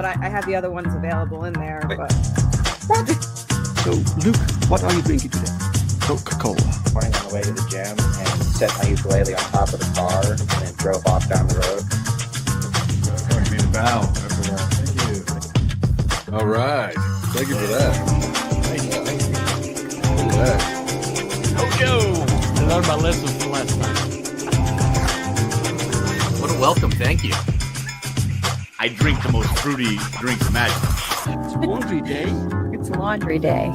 I have the other ones available in there. But... What? So, Luke, what are you drinking today? Coca-Cola. Morning on the way to the gym and set my ukulele on top of the car and then drove off down the road. That's going to be the bow, everyone. Thank you. All right. Thank you for that. Thank you. Look at that. Ojo! I learned my lesson from last night. What a welcome, thank you. I drink the most fruity drinks imaginable. It's laundry day. It's laundry day.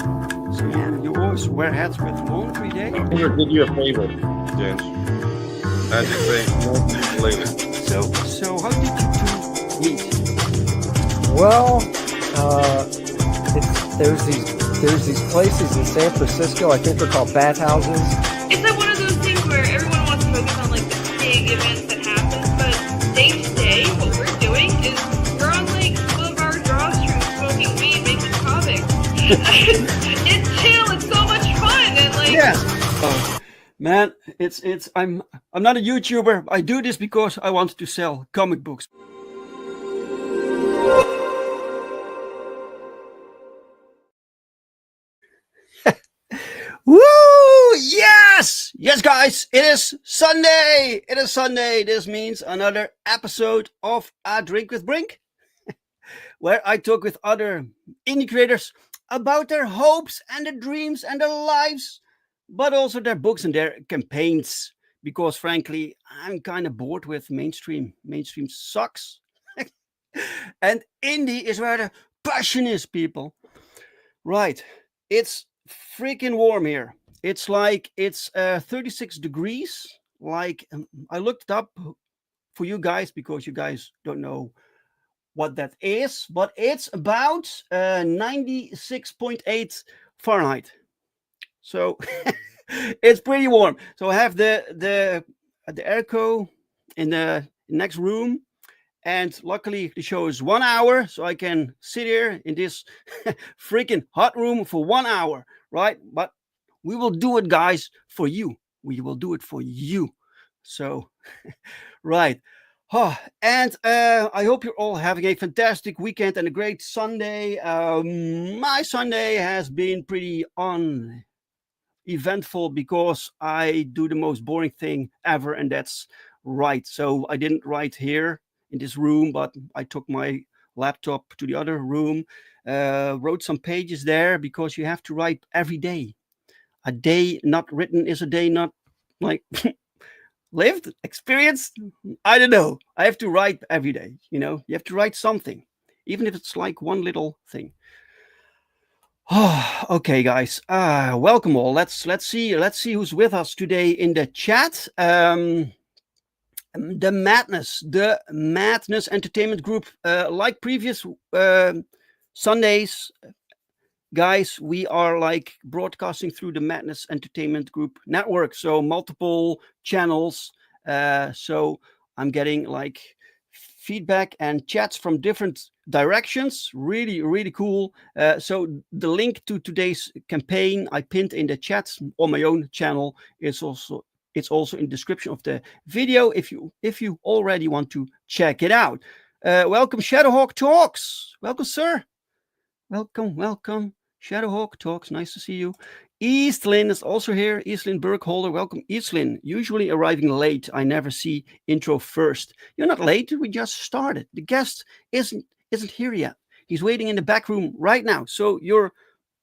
So you always wear hats with laundry day? I'm going to do you a favor, James. I just say more later. So how did you two meet? Well, there's these places in San Francisco. I think they're called bathhouses. It's like one of those things where everyone wants to focus on like the big events that happen, but day to day, what we're doing is we're on like some of our draw streams, smoking weed, making comics. It's chill. It's so much fun, and like man, it's I'm not a YouTuber. I do this because I want to sell comic books. Woo! Yes! Yes, guys, it is Sunday. It is Sunday. This means another episode of A Drink with Brink, where I talk with other indie creators about their hopes and their dreams and their lives, but also their books and their campaigns. Because frankly, I'm kind of bored with mainstream. Mainstream sucks. And indie is where the passion is, people. Right. It's freaking warm here. It's like 36 degrees. Like I looked it up for you guys because you guys don't know what that is, but it's about 96.8 Fahrenheit. So it's pretty warm. So I have the airco in the next room. And luckily the show is 1 hour, so I can sit here in this freaking hot room for 1 hour, right? But we will do it, guys, for you. We will do it for you. So, right. Oh, and I hope you're all having a fantastic weekend and a great Sunday. My Sunday has been pretty uneventful because I do the most boring thing ever, and that's write. So I didn't write here in this room, but I took my laptop to the other room, wrote some pages there because you have to write every day. A day not written is a day not like lived, experienced. I don't know. I have to write every day. You know, you have to write something, even if it's like one little thing. Oh, okay, guys. Welcome all. Let's see who's with us today in the chat. The Madness Entertainment Group, like previous Sundays, guys, we are like broadcasting through the Madness Entertainment Group network, so multiple channels. So I'm getting like feedback and chats from different directions. Really, really cool. So the link to today's campaign I pinned in the chat on my own channel. It's also in the description of the video if you already want to check it out. Welcome, Shadowhawk Talks. Welcome, sir. Welcome. Shadowhawk Talks. Nice to see you. Eastlyn is also here. Eastlyn Burkholder. Welcome, Eastlyn. Usually arriving late. I never see intro first. You're not late. We just started. The guest isn't here yet. He's waiting in the back room right now. So you're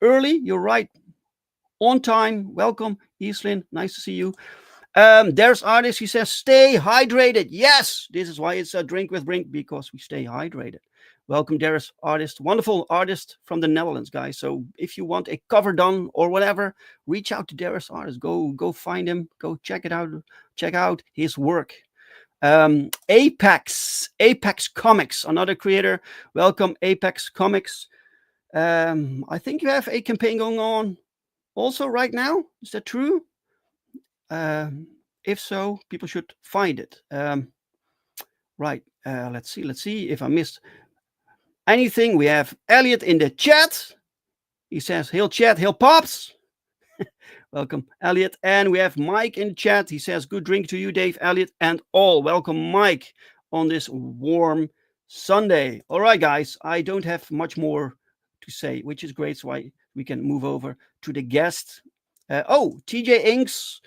early. You're right on time. Welcome, Eastlyn. Nice to see you. There's Artist. He says, stay hydrated. Yes, this is why it's a drink with Brink, because we stay hydrated. Welcome, Darius Artist. Wonderful artist from the Netherlands, guys. So if you want a cover done or whatever, reach out to Darius Artist. Go find him. Go check it out. Check out his work. Apex Comics, another creator. Welcome, Apex Comics. I think you have a campaign going on also right now. Is that true? If so, people should find it. Right. Let's see if I missed anything. We have Elliot in the chat. He says, "Hail chat, hail pops." Welcome, Elliot. And we have Mike in the chat. He says, "Good drink to you, Dave, Elliot, and all." Welcome, Mike, on this warm Sunday. All right, guys. I don't have much more to say, which is great. So we can move over to the guest. TJ Inks.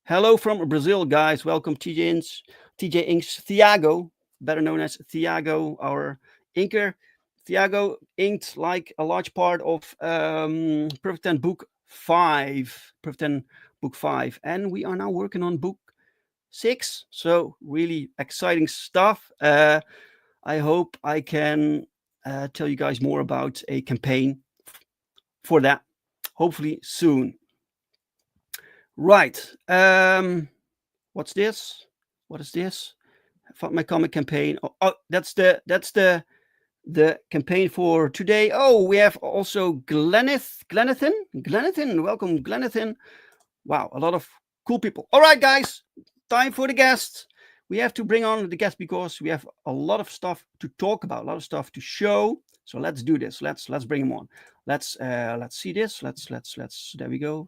Hello from Brazil, guys. Welcome, TJ Inks. TJ Inks. Thiago, better known as Thiago, our inker. Thiago inked like a large part of Perfect 10 Book 5. Perfect 10 Book 5. And we are now working on Book 6. So really exciting stuff. I hope I can tell you guys more about a campaign for that, hopefully soon. Right. What's this? What is this? FundMyComic campaign. Oh, that's the campaign for today. Oh, we have also Glenathan. Welcome, Glenathan. Wow, a lot of cool people. All right, guys, time for the guests. We have to bring on the guest because we have a lot of stuff to talk about, a lot of stuff to show. So let's do this. Let's bring him on. Let's see this. Let's. There we go.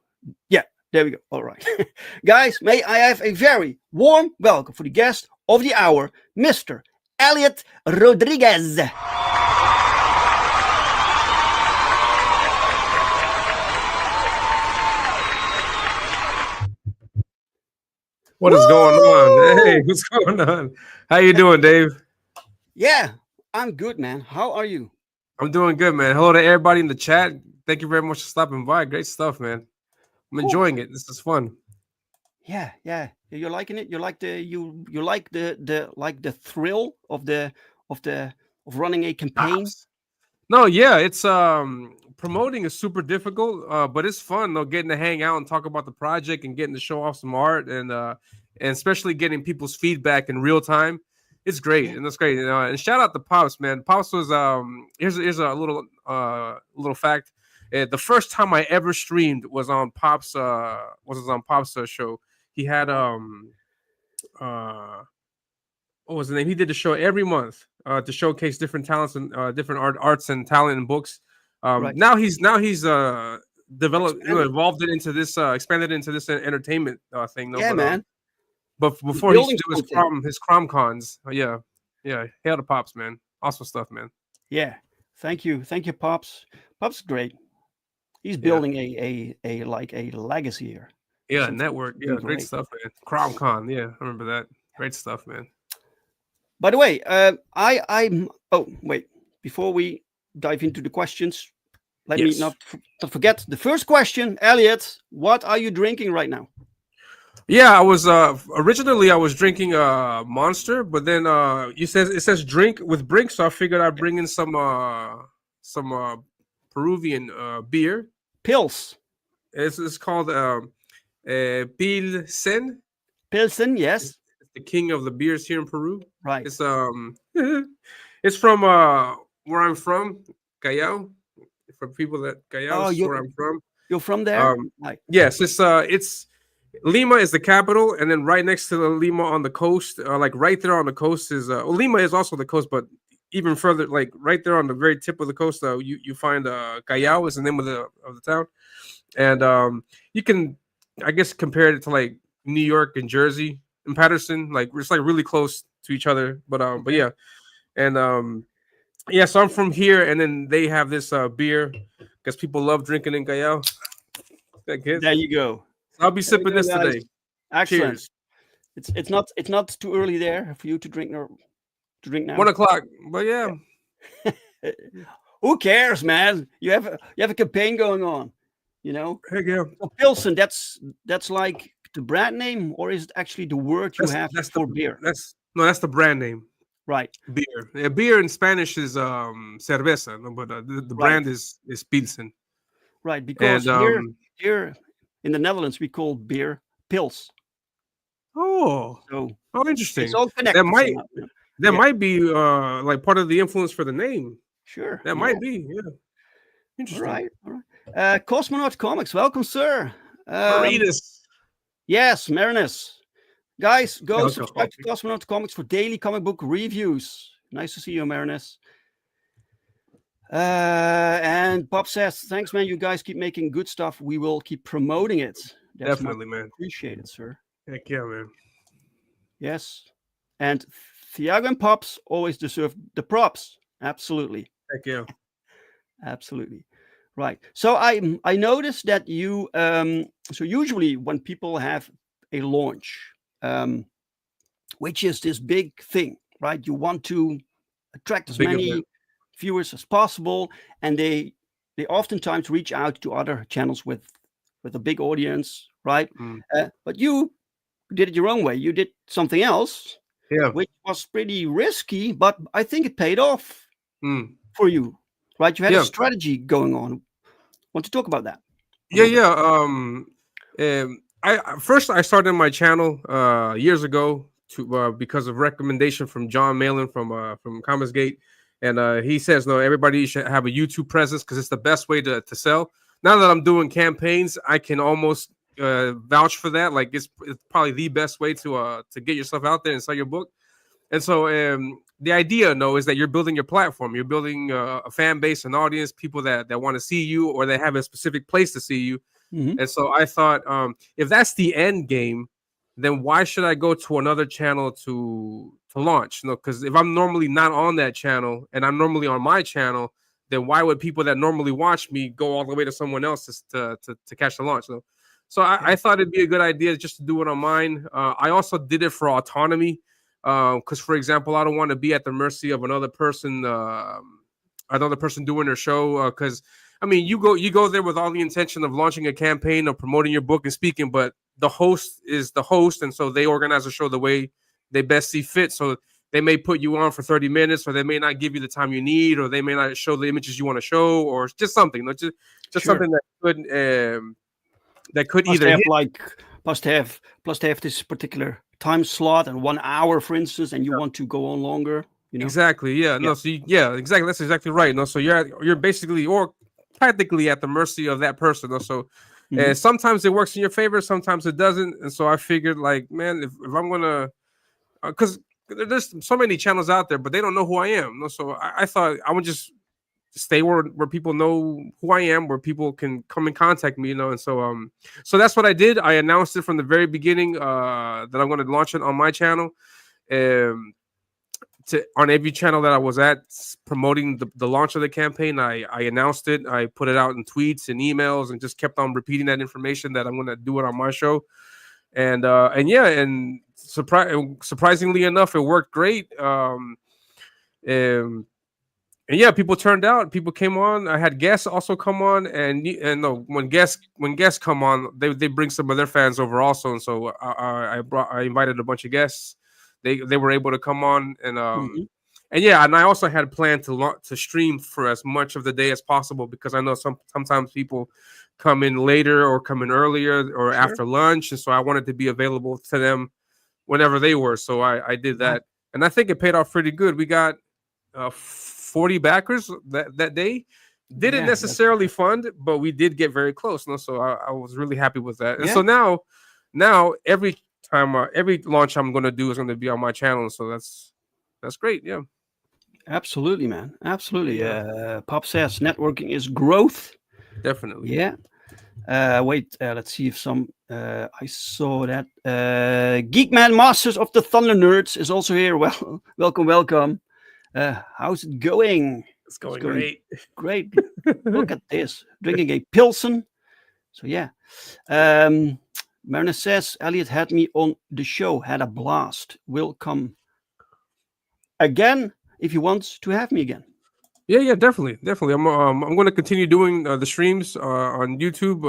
Yeah, there we go. All right, guys, may I have a very warm welcome for the guest of the hour, Mr. Elliot Rodriguez. What is going on? Hey, what's going on? How you doing, Dave? Yeah, I'm good, man. How are you? I'm doing good, man. Hello to everybody in the chat. Thank you very much for stopping by. Great stuff, man. I'm enjoying it. This is fun. Yeah. You're liking it. You like the thrill of running a campaign. No, yeah, it's promoting is super difficult, but it's fun though. Getting to hang out and talk about the project and getting to show off some art and especially getting people's feedback in real time. It's great, and that's great. And shout out to Pops, man. Pops was here's a little fact. The first time I ever streamed was on Pops show. He had what was the name? He did the show every month to showcase different talents and different arts and talent and books. Right. Now he's developed, evolved it into this, expanded into this entertainment thing. Yeah, man. But before he used to do his crom cons, yeah. Hail to Pops, man. Awesome stuff, man. Yeah, thank you, Pops. Pops is great. He's building a legacy here. Yeah, network. Yeah, great stuff, man. CromCon. Yeah, I remember that. Great stuff, man. By the way, before we dive into the questions, let me not forget the first question. Elliot, what are you drinking right now? Yeah, I was originally I was drinking Monster, but then it says drink with Brink, so I figured I'd bring in some Peruvian beer. Pils. It's called Pilsen. Pilsen, yes. It's the king of the beers here in Peru. Right. It's it's from where I'm from, Callao. For people that Callao is where I'm from. You're from there? Right. Yes, it's Lima is the capital, and then right next to the Lima on the coast, like right there on the coast is Lima is also the coast, but even further, like right there on the very tip of the coast, you find Callao is the name of the town, and you can, I guess, compare it to like New York and Jersey and Patterson, like it's like really close to each other, but yeah, and so I'm from here, and then they have this beer because people love drinking in Callao. There you go. I'll be sipping this today. Excellent. Cheers. It's not too early there for you to drink now. 1 o'clock, but yeah. Who cares, man? You have a campaign going on, you know. Heck yeah. So Pilsen, that's like the brand name, or is it actually the word you have for beer? That's the brand name. Right. Beer. Yeah, beer in Spanish is cerveza, but the brand is Pilsen. Right, because here in the Netherlands we call beer pils. Oh, So interesting. it's all connected. That might somehow, yeah. that Yeah. might be like part of the influence for the name. Sure. That yeah. might be, yeah. All Interesting. right. All right. Cosmonaut Comics, welcome, sir. Maritas. Yes, Marinus. Guys, go Yeah, subscribe to Cosmonaut Comics for daily comic book reviews. Nice to see you, Marinus. And Bob says, thanks, man. You guys keep making good stuff. We will keep promoting it. That's Definitely, man. Appreciated, sir. Heck yeah, man. Yes. And Thiago and Pops always deserve the props. Absolutely. Heck yeah. Absolutely. Right. So I noticed that you so usually when people have a launch, which is this big thing, right? You want to attract as many event. viewers as possible, and they oftentimes reach out to other channels with a big audience, right? But you did it your own way. You did something else, which was pretty risky, but I think it paid off for you, right? You had a strategy going on. Want to talk about that? I started my channel years ago because of recommendation from John Malin from Comicsgate, and he says no, everybody should have a YouTube presence because it's the best way to sell. Now that I'm doing campaigns, I can almost vouch for that. Like it's probably the best way to get yourself out there and sell your book. And so the idea, is that you're building your platform. You're building a fan base, an audience, people that want to see you or they have a specific place to see you. And so I thought, if that's the end game, then why should I go to another channel to launch? Because if I'm normally not on that channel and I'm normally on my channel, then why would people that normally watch me go all the way to someone else to catch the launch? So I thought it'd be a good idea just to do it on mine. I also did it for autonomy. Because, for example, I don't want to be at the mercy of another person doing their show. Because, I mean, you go there with all the intention of launching a campaign or promoting your book and speaking, but the host is the host, and so they organize a show the way they best see fit. So they may put you on for 30 minutes, or they may not give you the time you need, or they may not show the images you want to show, or just something, just something that could either plus to have this particular time slot and 1 hour, for instance, and you want to go on longer. Exactly. Yeah. No. So exactly. That's exactly right. No. So you're basically or practically at the mercy of that person. No. So sometimes it works in your favor, sometimes it doesn't. And so I figured, like, man, if I'm gonna, because there's so many channels out there, but they don't know who I am. No. So I thought I would just stay where people know who I am, where people can come and contact me, and so that's what I did. I announced it from the very beginning that I'm going to launch it on my channel, on every channel that I was at promoting the launch of the campaign. I announced it. I put it out in tweets and emails, and just kept on repeating that information that I'm going to do it on my show, and surprisingly enough, it worked great. And yeah, people turned out. People came on. I had guests also come on, and when guests come on, they bring some of their fans over also. And so I invited a bunch of guests. They were able to come on, and I also had planned to stream for as much of the day as possible, because I know sometimes people come in later or come in earlier or after lunch, and so I wanted to be available to them whenever they were. So I did that, and I think it paid off pretty good. We got 40 backers that day. Didn't necessarily fund, but we did get very close. So I was really happy with that. And so now every launch I'm going to do is going to be on my channel. So that's great. Yeah. Absolutely, man. Absolutely. Pop says networking is growth. Definitely. Yeah. Wait, let's see if I saw that. Geekman Masters of the Thunder Nerds is also here. Well, welcome. How's it going? It's going great. Great. Look at this. Drinking a Pilsen. So yeah. Marina says, Elliot had me on the show. Had a blast. Will come again if he wants to have me again. Yeah, definitely. I'm going to continue doing the streams on YouTube.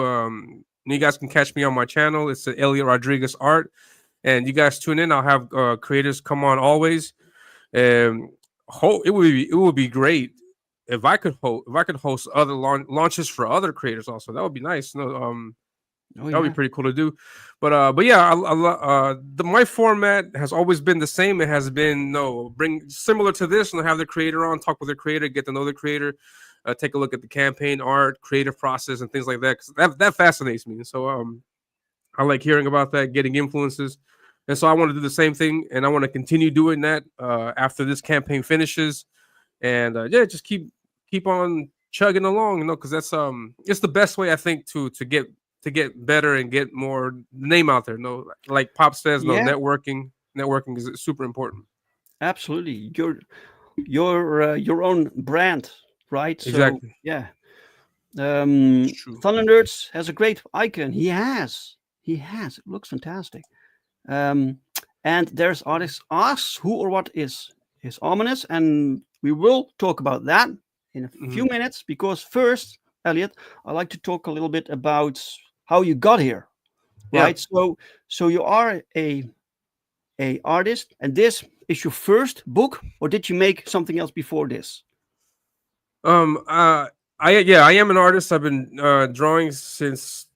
You guys can catch me on my channel. It's the Elliot Rodriguez Art, and you guys tune in. I'll have creators come on always. It would be great if I could host other launches for other creators also. That would be nice. Oh, That would be pretty cool to do. But yeah, my format has always been the same. It has been bring similar to this, and have the creator on, talk with the creator, get to know the creator, take a look at the campaign art, creative process, and things like that. 'Cause that fascinates me. So I like hearing about that, getting influences, and so I want to do the same thing, and I want to continue doing that after this campaign finishes, and just keep on chugging along, because that's it's the best way I think to get better and get more name out there. Like Pop says, Yeah. networking is super important. Absolutely. Your own brand, right? So, Exactly. yeah. True. Thunder Nerds has a great icon. He has. It looks fantastic. And there's artists asks who or what is Ominus, and we will talk about that in a few minutes, because first, Elliot, I'd like to talk a little bit about how you got here. Right? So you are a artist, and this is your first book, or did you make something else before this? I am an artist. I've been drawing since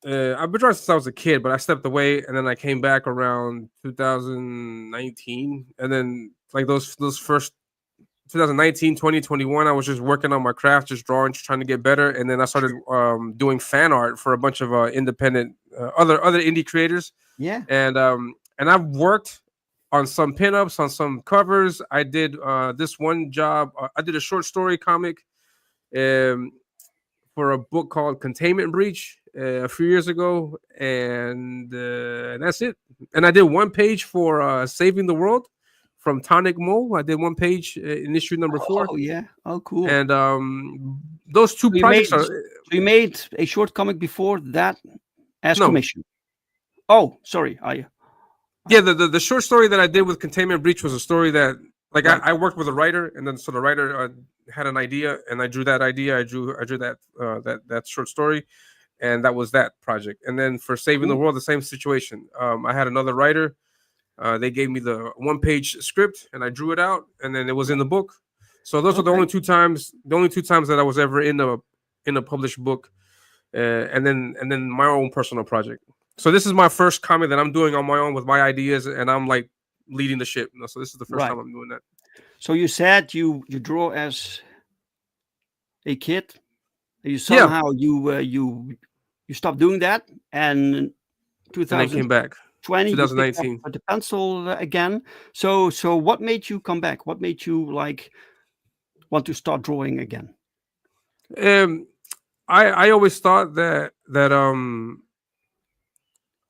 I was a kid, but I stepped away, and then I came back around 2019, and then like those first 2019, 2021, I was just working on my craft, just drawing, just trying to get better, and then I started doing fan art for a bunch of independent other indie creators. Yeah. And I've worked on some pinups, on some covers. I did this one job. I did a short story comic for a book called Containment Breach a few years ago, and that's it. And I did one page for Saving the World from Tonic Mole. I did one page in issue number 4. Oh yeah. Oh cool. And those two projects So you made a short comic before that as commission. Oh, sorry. The short story that I did with Containment Breach was a story that I worked with a writer, and then so the writer had an idea, and I drew that idea. I drew that short story, and that was that project. And then for Saving the World, the same situation. I had another writer. They gave me the one-page script, and I drew it out, and then it was in the book. So those are the only two times that I was ever in a published book, and then my own personal project. So this is my first comic that I'm doing on my own with my ideas, and I'm like leading the ship. So this is the first time I'm doing that. So you said you draw as a kid. You somehow you stopped doing that, and 2000 and I came back. 2019 with the pencil again. So what made you come back? What made you want to start drawing again? I always thought that I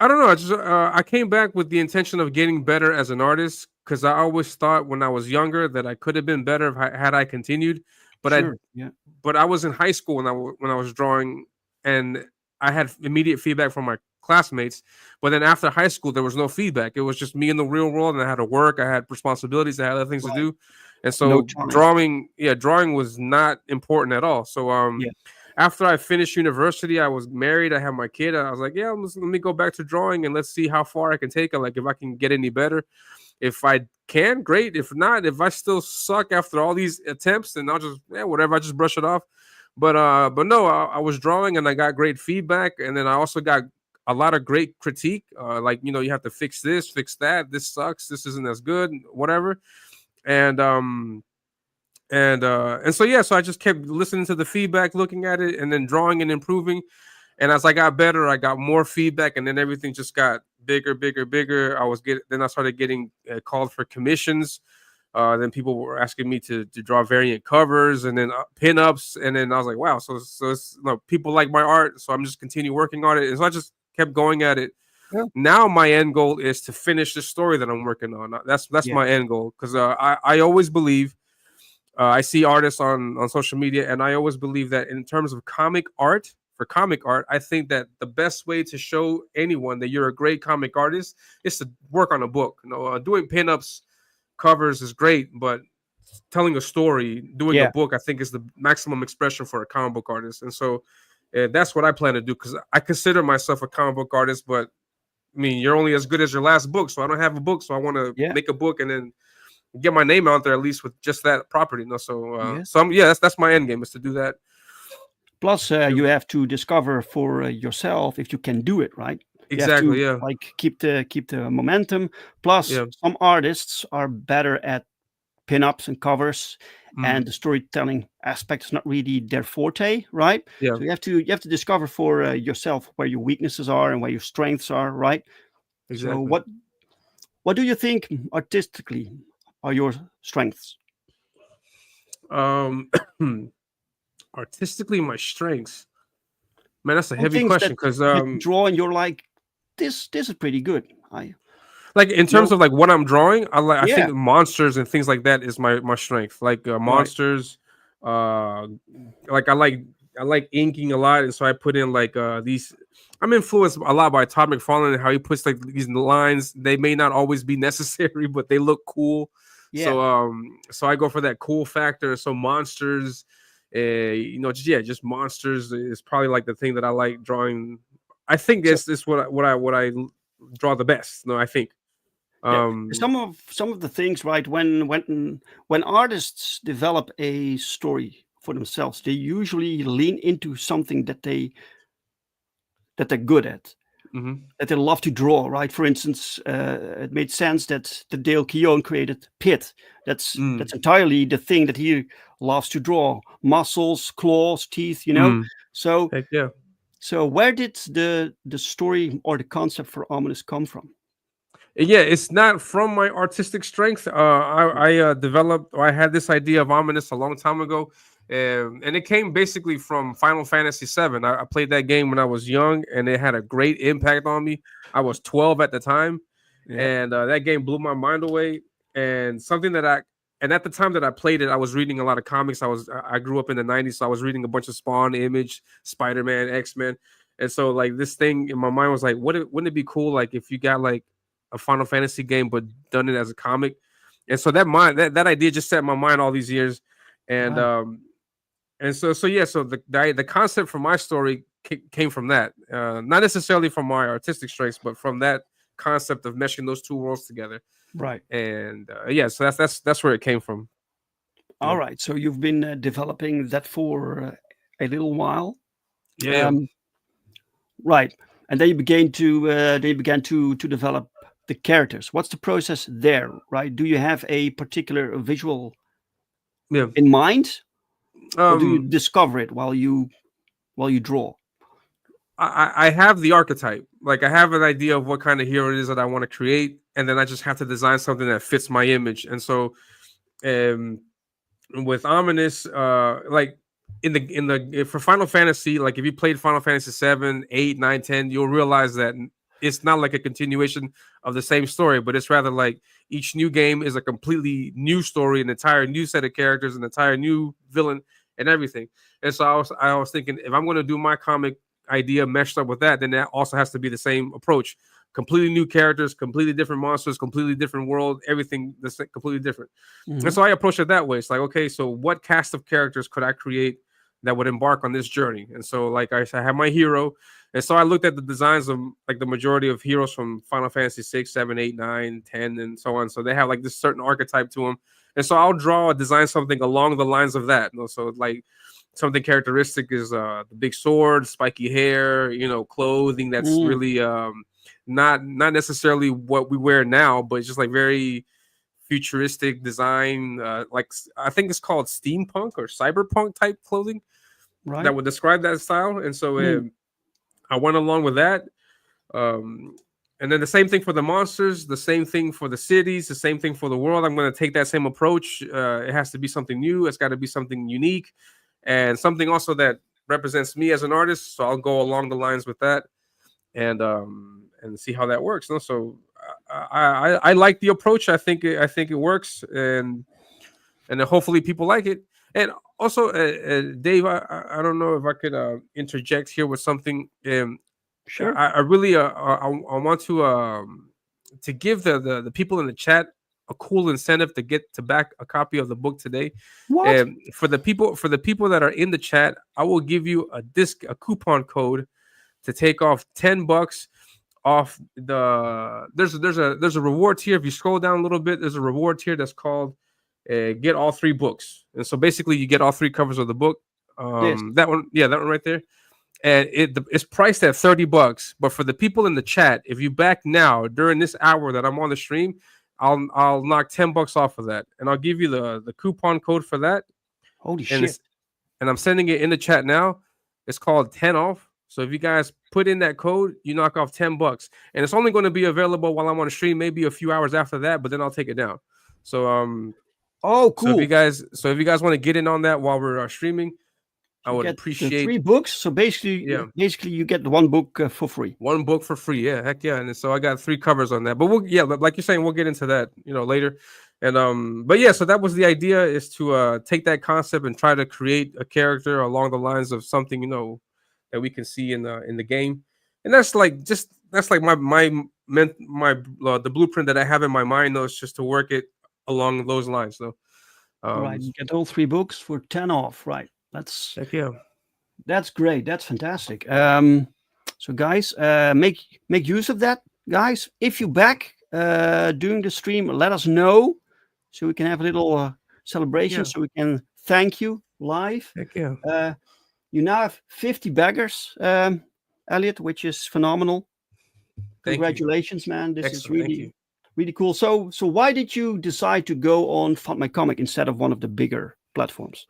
don't know. I came back with the intention of getting better as an artist, because I always thought when I was younger that I could have been better had I continued. But I was in high school when I was drawing, and I had immediate feedback from my classmates. But then after high school, there was no feedback. It was just me in the real world, and I had to work. I had responsibilities. I had other things to do, and so drawing was not important at all. So after I finished university, I was married. I had my kid. I was like, let me go back to drawing, and let's see how far I can take it. Like if I can get any better. If I can, great. If not, if I still suck after all these attempts, then I'll just whatever. I just brush it off. But no, I was drawing, and I got great feedback, and then I also got a lot of great critique. You have to fix this, fix that. This sucks. This isn't as good. Whatever. And so I just kept listening to the feedback, looking at it, and then drawing and improving. And as I got better, I got more feedback, and then everything just got bigger. Then I started getting called for commissions. Then people were asking me to draw variant covers, and then pinups, and then I was like, wow, so it's, people like my art, so I'm just continue working on it, and so I just kept going at it. Yeah. Now my end goal is to finish the story that I'm working on. That's my end goal, because I always believe. I see artists on social media, and I always believe that in terms of comic art, I think that the best way to show anyone that you're a great comic artist is to work on a book. Doing pinups, covers is great, but telling a story, doing a book, I think is the maximum expression for a comic book artist. And so that's what I plan to do, because I consider myself a comic book artist, but I mean, you're only as good as your last book. So I don't have a book, so I want to make a book and then get my name out there, at least with just that property. So that's my end game, is to do that. Plus, you have to discover for yourself if you can do it, right? Exactly. You have to, like keep the momentum. Plus, Yeah. some artists are better at pin-ups and covers, and the storytelling aspect is not really their forte, right? Yeah. So you have to discover for yourself where your weaknesses are and where your strengths are, right? So Exactly. what do you think artistically are your strengths? Um, artistically, my strengths. Man, that's a Some heavy things question that because you draw and you're like, this is pretty good. like in terms No. of like what I'm drawing, I Yeah. think monsters and things like that is my strength. Like monsters, like I like inking a lot, and so I put in like these. I'm influenced a lot by Todd McFarlane and how he puts like these lines. They may not always be necessary, but they look cool. Yeah. So I go for that cool factor. So monsters, just monsters is probably like the thing that I like drawing. I think So- it's what I draw the best. No, I think. Yeah. Some of the things, right? When artists develop a story for themselves, they usually lean into something that they're good at, Mhm. that they love to draw, right? For instance, it made sense that Dale Keown created Pit. That's entirely the thing that he loves to draw: muscles, claws, teeth. So Heck yeah. so where did the story or the concept for Ominus come from? Yeah, it's not from my artistic strength. I developed, or I had this idea of Ominous a long time ago, and it came basically from Final Fantasy VII. I played that game when I was young, and it had a great impact on me. I was 12 at the time, and that game blew my mind away. And at the time that I played it, I was reading a lot of comics. I grew up in the 90s, so I was reading a bunch of Spawn, Image, Spider-Man, X-Men, and so like this thing in my mind was like, wouldn't it be cool like if you got like a Final Fantasy game, but done it as a comic. And so that idea just set in my mind all these years. And so the concept for my story came from that, not necessarily from my artistic strengths, but from that concept of meshing those two worlds together. Right. And so that's where it came from. All right. So you've been developing that for a little while. Yeah. Right. And then you began to develop the characters. What's the process there, right? Do you have a particular visual in mind, or do you discover it while you draw? I have the archetype. Like I have an idea of what kind of hero it is that I want to create, and then I just have to design something that fits my image. And so, with Ominous, like for Final Fantasy, like if you played Final Fantasy 7, 8, 9, 10, you'll realize that it's not like a continuation of the same story, but it's rather like each new game is a completely new story, an entire new set of characters, an entire new villain, and everything. And so I was thinking, if I'm going to do my comic idea meshed up with that, then that also has to be the same approach. Completely new characters, completely different monsters, completely different world, everything that's completely different. And so I approach it that way. It's like, okay, so what cast of characters could I create that would embark on this journey? And so, like I said, I have my hero. And so I looked at the designs of like the majority of heroes from Final Fantasy 6, 7, 8, 9, 10, and so on. So they have like this certain archetype to them. And so I'll draw or design something along the lines of that. So like something characteristic is the big sword, spiky hair, clothing that's really not necessarily what we wear now, but just like very futuristic design. Like I think it's called steampunk or cyberpunk type clothing that would describe that style. And so I went along with that. And then the same thing for the monsters, the same thing for the cities, the same thing for the world. I'm going to take that same approach. It has to be something new. It's got to be something unique and something also that represents me as an artist. So I'll go along the lines with that and see how that works. So I like the approach. I think it works, and then hopefully people like it. And also, Dave, I don't know if I could interject here with something. Sure. I really I want to give the people in the chat a cool incentive to get to back a copy of the book today. What? For the people that are in the chat, I will give you a coupon code to take off $10 off the. There's a reward tier. If you scroll down a little bit, there's a reward tier that's called get all 3 books. And so basically, you get all 3 covers of the book That one, yeah, that one right there. And it's priced at $30. But for the people in the chat, if you back now during this hour that I'm on the stream, I'll knock $10 off of that, and I'll give you the coupon code for that. Holy and shit! And I'm sending it in the chat now. It's called 10 off. So if you guys put in that code, you knock off $10, and it's only going to be available while I'm on the stream, maybe a few hours after that, but then I'll take it down. So oh, cool. So if you guys want to get in on that while we're streaming, I would appreciate the 3 books. So basically, you get the 1 book for free. 1 book for free. Yeah, heck yeah. And so I got 3 covers on that. But like you're saying, we'll get into that, later. And but yeah, so that was the idea, is to take that concept and try to create a character along the lines of something, that we can see in the game. And that's like my the blueprint that I have in my mind, though, is just to work it along those lines. So right, you get all 3 books for 10 off, right? That's great. That's fantastic. So guys, make use of that, guys. If you back during the stream, let us know so we can have a little celebration. So we can thank you live. Heck yeah. You now have 50 baggers, Elliot, which is phenomenal. Congratulations, man. This is really cool. So why did you decide to go on FundMyComic instead of one of the bigger platforms?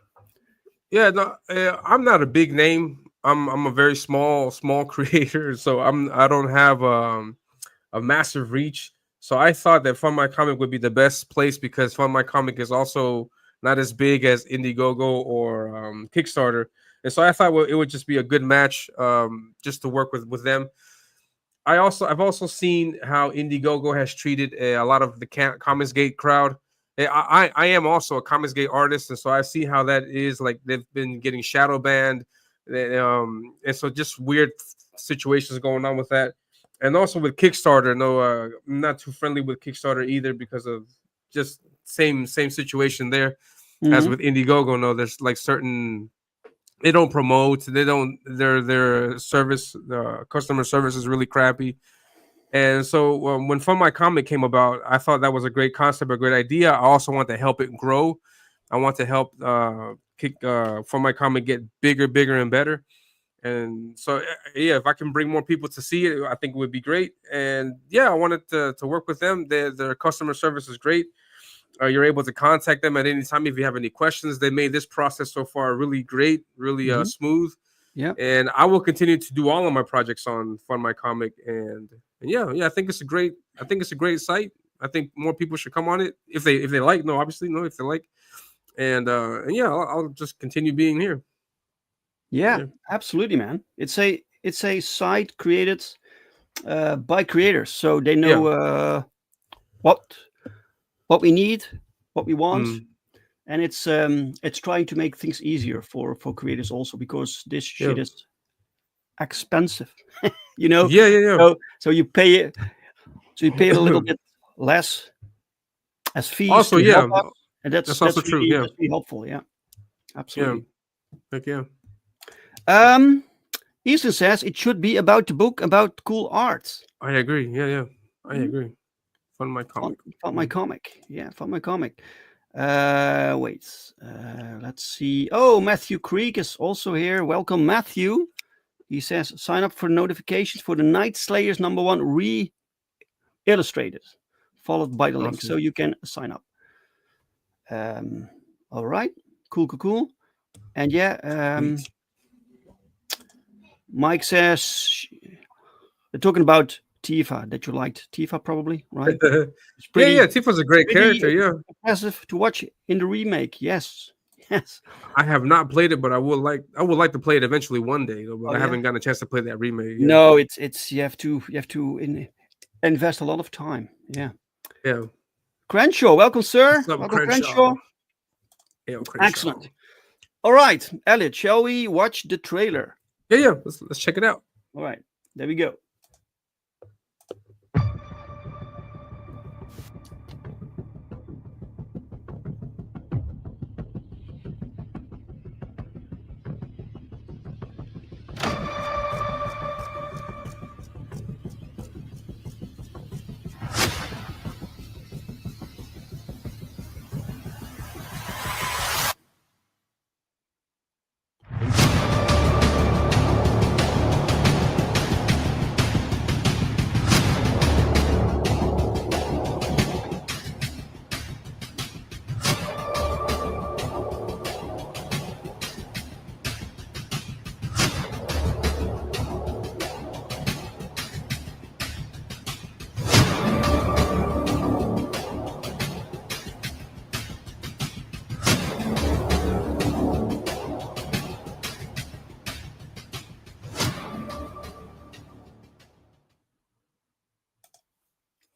Yeah, no, I'm not a big name. I'm a very small creator, so I don't have a massive reach. So I thought that FundMyComic would be the best place, because FundMyComic is also not as big as Indiegogo or Kickstarter, and so I thought it would just be a good match, just to work with them. I've also seen how Indiegogo has treated a lot of the Comicsgate crowd. I am also a Comicsgate artist, and so I see how that is. Like, they've been getting shadow banned, and so just weird situations going on with that. And also with Kickstarter, no, I'm not too friendly with Kickstarter either, because of just same situation there as with Indiegogo. No, there's like certain, they don't promote, their service, customer service is really crappy. And so when FundMyComic came about, I thought that was a great concept, a great idea. I also want to help it grow. I want to help FundMyComic get bigger and better. And so, yeah, if I can bring more people to see it, I think it would be great. And yeah, I wanted to work with them. Their customer service is great. You're able to contact them at any time if you have any questions. They made this process so far really great, really smooth. Yeah. And I will continue to do all of my projects on FundMyComic. And yeah, I think it's a great site. I think more people should come on it if they like. No, obviously, no, if they like. And yeah, I'll just continue being here. Yeah, absolutely, man. It's a site created by creators, so they know what we need, what we want, and it's trying to make things easier for creators also, because this shit is expensive. Yeah. So you pay it. So you pay a little bit less as fees. Also, help us, and that's also true. Really, yeah, that's really helpful. Yeah, absolutely. Heck yeah. Ethan says it should be about the book about cool art. I agree. Yeah. I agree. FundMyComic. FundMyComic. Yeah, FundMyComic. Wait. Let's see. Oh, Matthew Creek is also here. Welcome, Matthew. He says, sign up for notifications for the Night Slayers #1 re-illustrated, followed by the link, so you can sign up. All right. Cool. And yeah, Mike says, they're talking about Tifa, that you liked Tifa, probably, right? Yeah, Tifa's a great character. Yeah, impressive to watch in the remake. Yes. I have not played it, but I would like to play it eventually one day. Though, but I haven't gotten a chance to play that remake yet. No, it's you have to invest a lot of time. Yeah. Crenshaw, welcome, sir. Welcome, Crenshaw. Yeah, Crenshaw. Excellent. All right, Elliot, shall we watch the trailer? Yeah. Let's check it out. All right, there we go.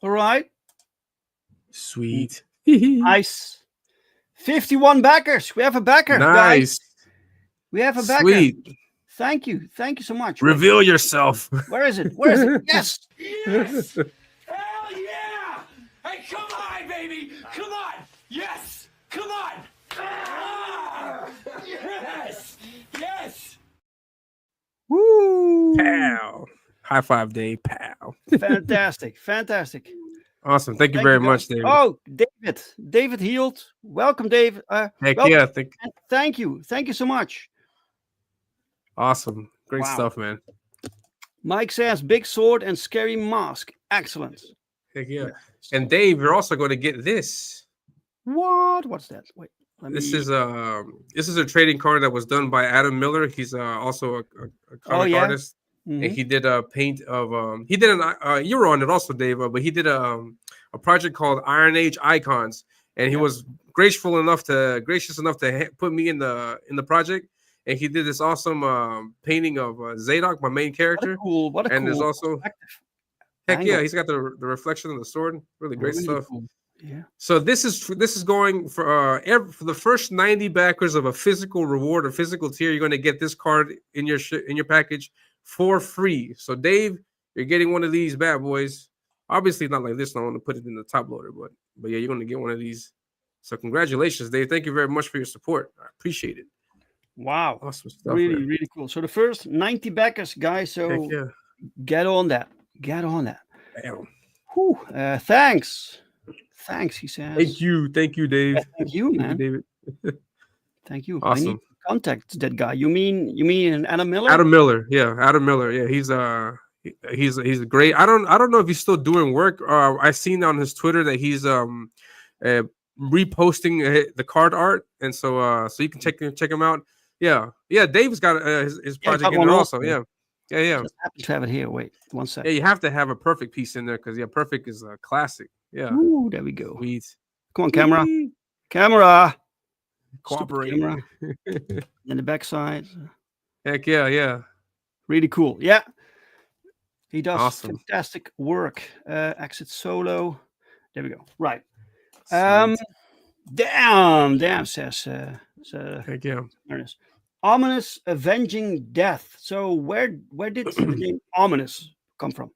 All right. Sweet. Nice. 51 backers. We have a backer, guys. Nice. We have a backer. Sweet. Thank you. Thank you so much. Wait, Reveal yourself. where is it? Where is it? Yes. Yes! Hell yeah! Hey, come on, baby! Come on! Yes! Come on! Ah! Yes! Yes! Woo. Pow. High five, Dave. Pow. Fantastic. Fantastic. Awesome. Thank you Thank very you, much, guys. David. Oh, David. David Heald. Welcome, Dave. Heck welcome. yeah. And thank you. Thank you so much. Awesome. Great Wow. stuff, man. Mike says big sword and scary mask. Excellent. Heck yeah. And Dave, you're also going to get this. What? What's that? Wait. This is a trading card that was done by Adam Miller. He's also a comic artist. Mhm. And he did a paint of he did an you were on it also, Dave, but he did a project called Iron Age Icons, and he was gracious enough to put me in the project, and he did this awesome painting of Zadok, my main character. What a and cool there's also perspective. heck yeah, Angle. he's got the reflection of the sword. Really great Really stuff. cool. Yeah. So this is going for the first 90 backers of a physical reward or physical tier. You're going to get this card in your package for free. So Dave, you're getting one of these bad boys. Obviously not like this. I want to put it in the top loader, but yeah, you're going to get one of these. So congratulations, Dave. Thank you very much for your support. I appreciate it. Wow. Awesome stuff. Really, man. really cool. So the first 90 backers, guys. Heck So yeah. get on that. Get on that. Damn. Whew. Thanks. Thanks, he says. Thank you, Dave. Yeah, thank you, man. David. Thank you. I need Awesome. to contact that guy. You mean Adam Miller? Adam Miller, yeah, Adam Miller, yeah, he's great. I don't know if he's still doing work. I seen on his Twitter that he's reposting the card art, and so you can check him out. Yeah, Dave's got his project in there also. Yeah. Just happen to have it here. Wait, one Yeah, second. you have to have a perfect piece in there because perfect is a classic. Yeah, Ooh, there we go. sweet. Come on, camera. Camera. Cooperate. Camera. And the backside. Heck yeah. Really cool. Yeah. He does Awesome. fantastic work. Exit solo. There we go. Right. Sweet. Damn, says Heck yeah. Ernest. Ominus Avenging Death. So where did the name Ominus come from?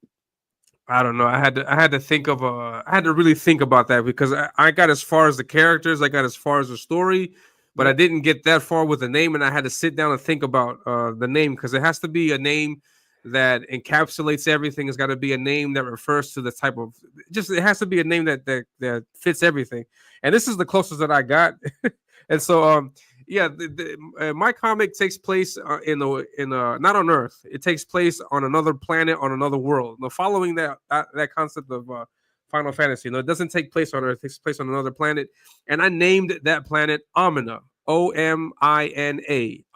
I don't know. I had to think of I had to really think about that because I got as far as the characters, I got as far as the story, but I didn't get that far with the name, and I had to sit down and think about the name because it has to be a name that encapsulates everything. It's got to be a name that refers to the type of it has to be a name that fits everything. And this is the closest that I got. And so my comic takes place in not on Earth. It takes place on another planet, on another world. Now, following that concept of Final Fantasy, it doesn't take place on Earth. It takes place on another planet, and I named that planet Omina, Omina,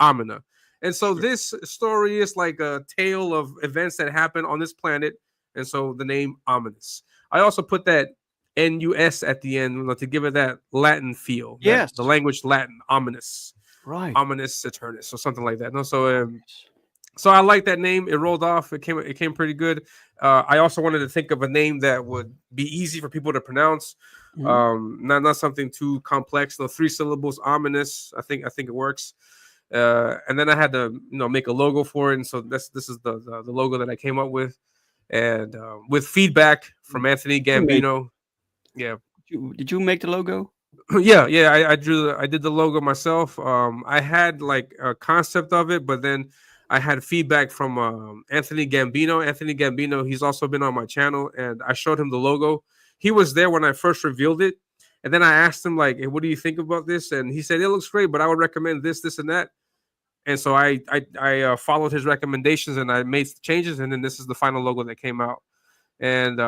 Omina. And so this story is like a tale of events that happen on this planet, and so the name Ominus. I also put that NUS at the end to give it that Latin feel. Yes, the language Latin, ominous, right? Ominous Eternus, or something like that. No, so I like that name. It rolled off. It came pretty good. I also wanted to think of a name that would be easy for people to pronounce. Not something too complex. 3 syllables, ominous. I think it works. And then I had to make a logo for it, and so this is the logo that I came up with, and with feedback from Anthony Gambino. Yeah. Did you make the logo? Yeah. I did the logo myself. I had like a concept of it, but then I had feedback from Anthony Gambino. Anthony Gambino, he's also been on my channel, and I showed him the logo. He was there when I first revealed it, and then I asked him like, "Hey, what do you think about this?" And he said, "It looks great, but I would recommend this, and that." And so I followed his recommendations, and I made changes, and then this is the final logo that came out. And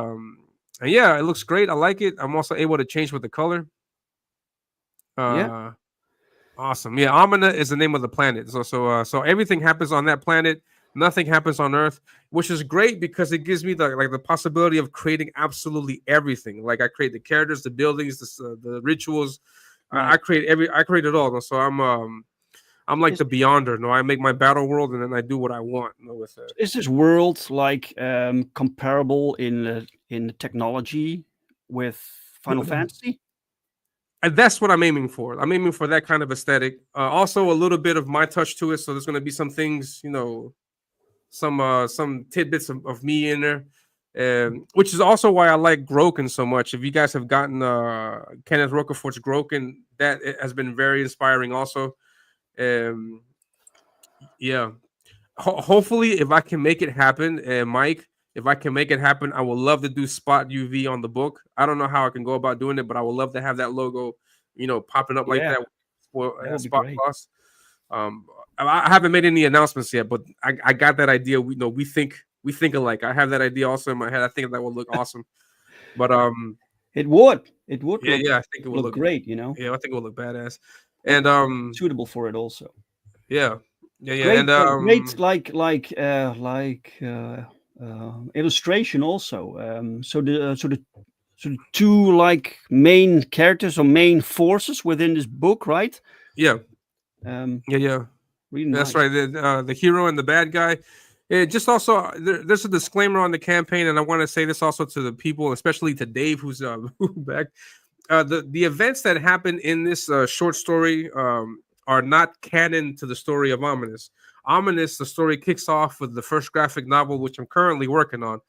yeah, it looks great. I like it. I'm also able to change with the color. Awesome. Yeah, Omina is the name of the planet. So everything happens on that planet. Nothing happens on Earth, which is great because it gives me the possibility of creating absolutely everything. Like I create the characters, the buildings, the rituals. I create it all. So I'm like the Beyonder. No, I make my battle world and then I do what I want with it. Is this world like comparable in in the technology with Final Fantasy. And that's what I'm aiming for. I'm aiming for that kind of aesthetic. Also, a little bit of my touch to it. So there's going to be some things, some tidbits of me in there, which is also why I like Groken so much. If you guys have gotten Kenneth Rocafort's Groken, that has been very inspiring. Also, yeah. Hopefully, if I can make it happen, Mike, if I can make it happen, I would love to do Spot UV on the book. I don't know how I can go about doing it, but I would love to have that logo, popping up like that. That would be Spot great. Gloss. I haven't made any announcements yet, but I got that idea. We think alike. I have that idea also in my head. I think that would look awesome. But it would. Yeah, Look, I think it would look great. Yeah, I think it would look badass. And suitable for it also. Yeah. Great, And great, illustration also. So the two like main characters or main forces within this book, right? Yeah. Yeah. Really That's nice. right. The hero and the bad guy. Just also, there's a disclaimer on the campaign, and I want to say this also to the people, especially to Dave, who's back. The events that happen in this short story are not canon to the story of Ominus. Ominus, the story kicks off with the first graphic novel, which I'm currently working on.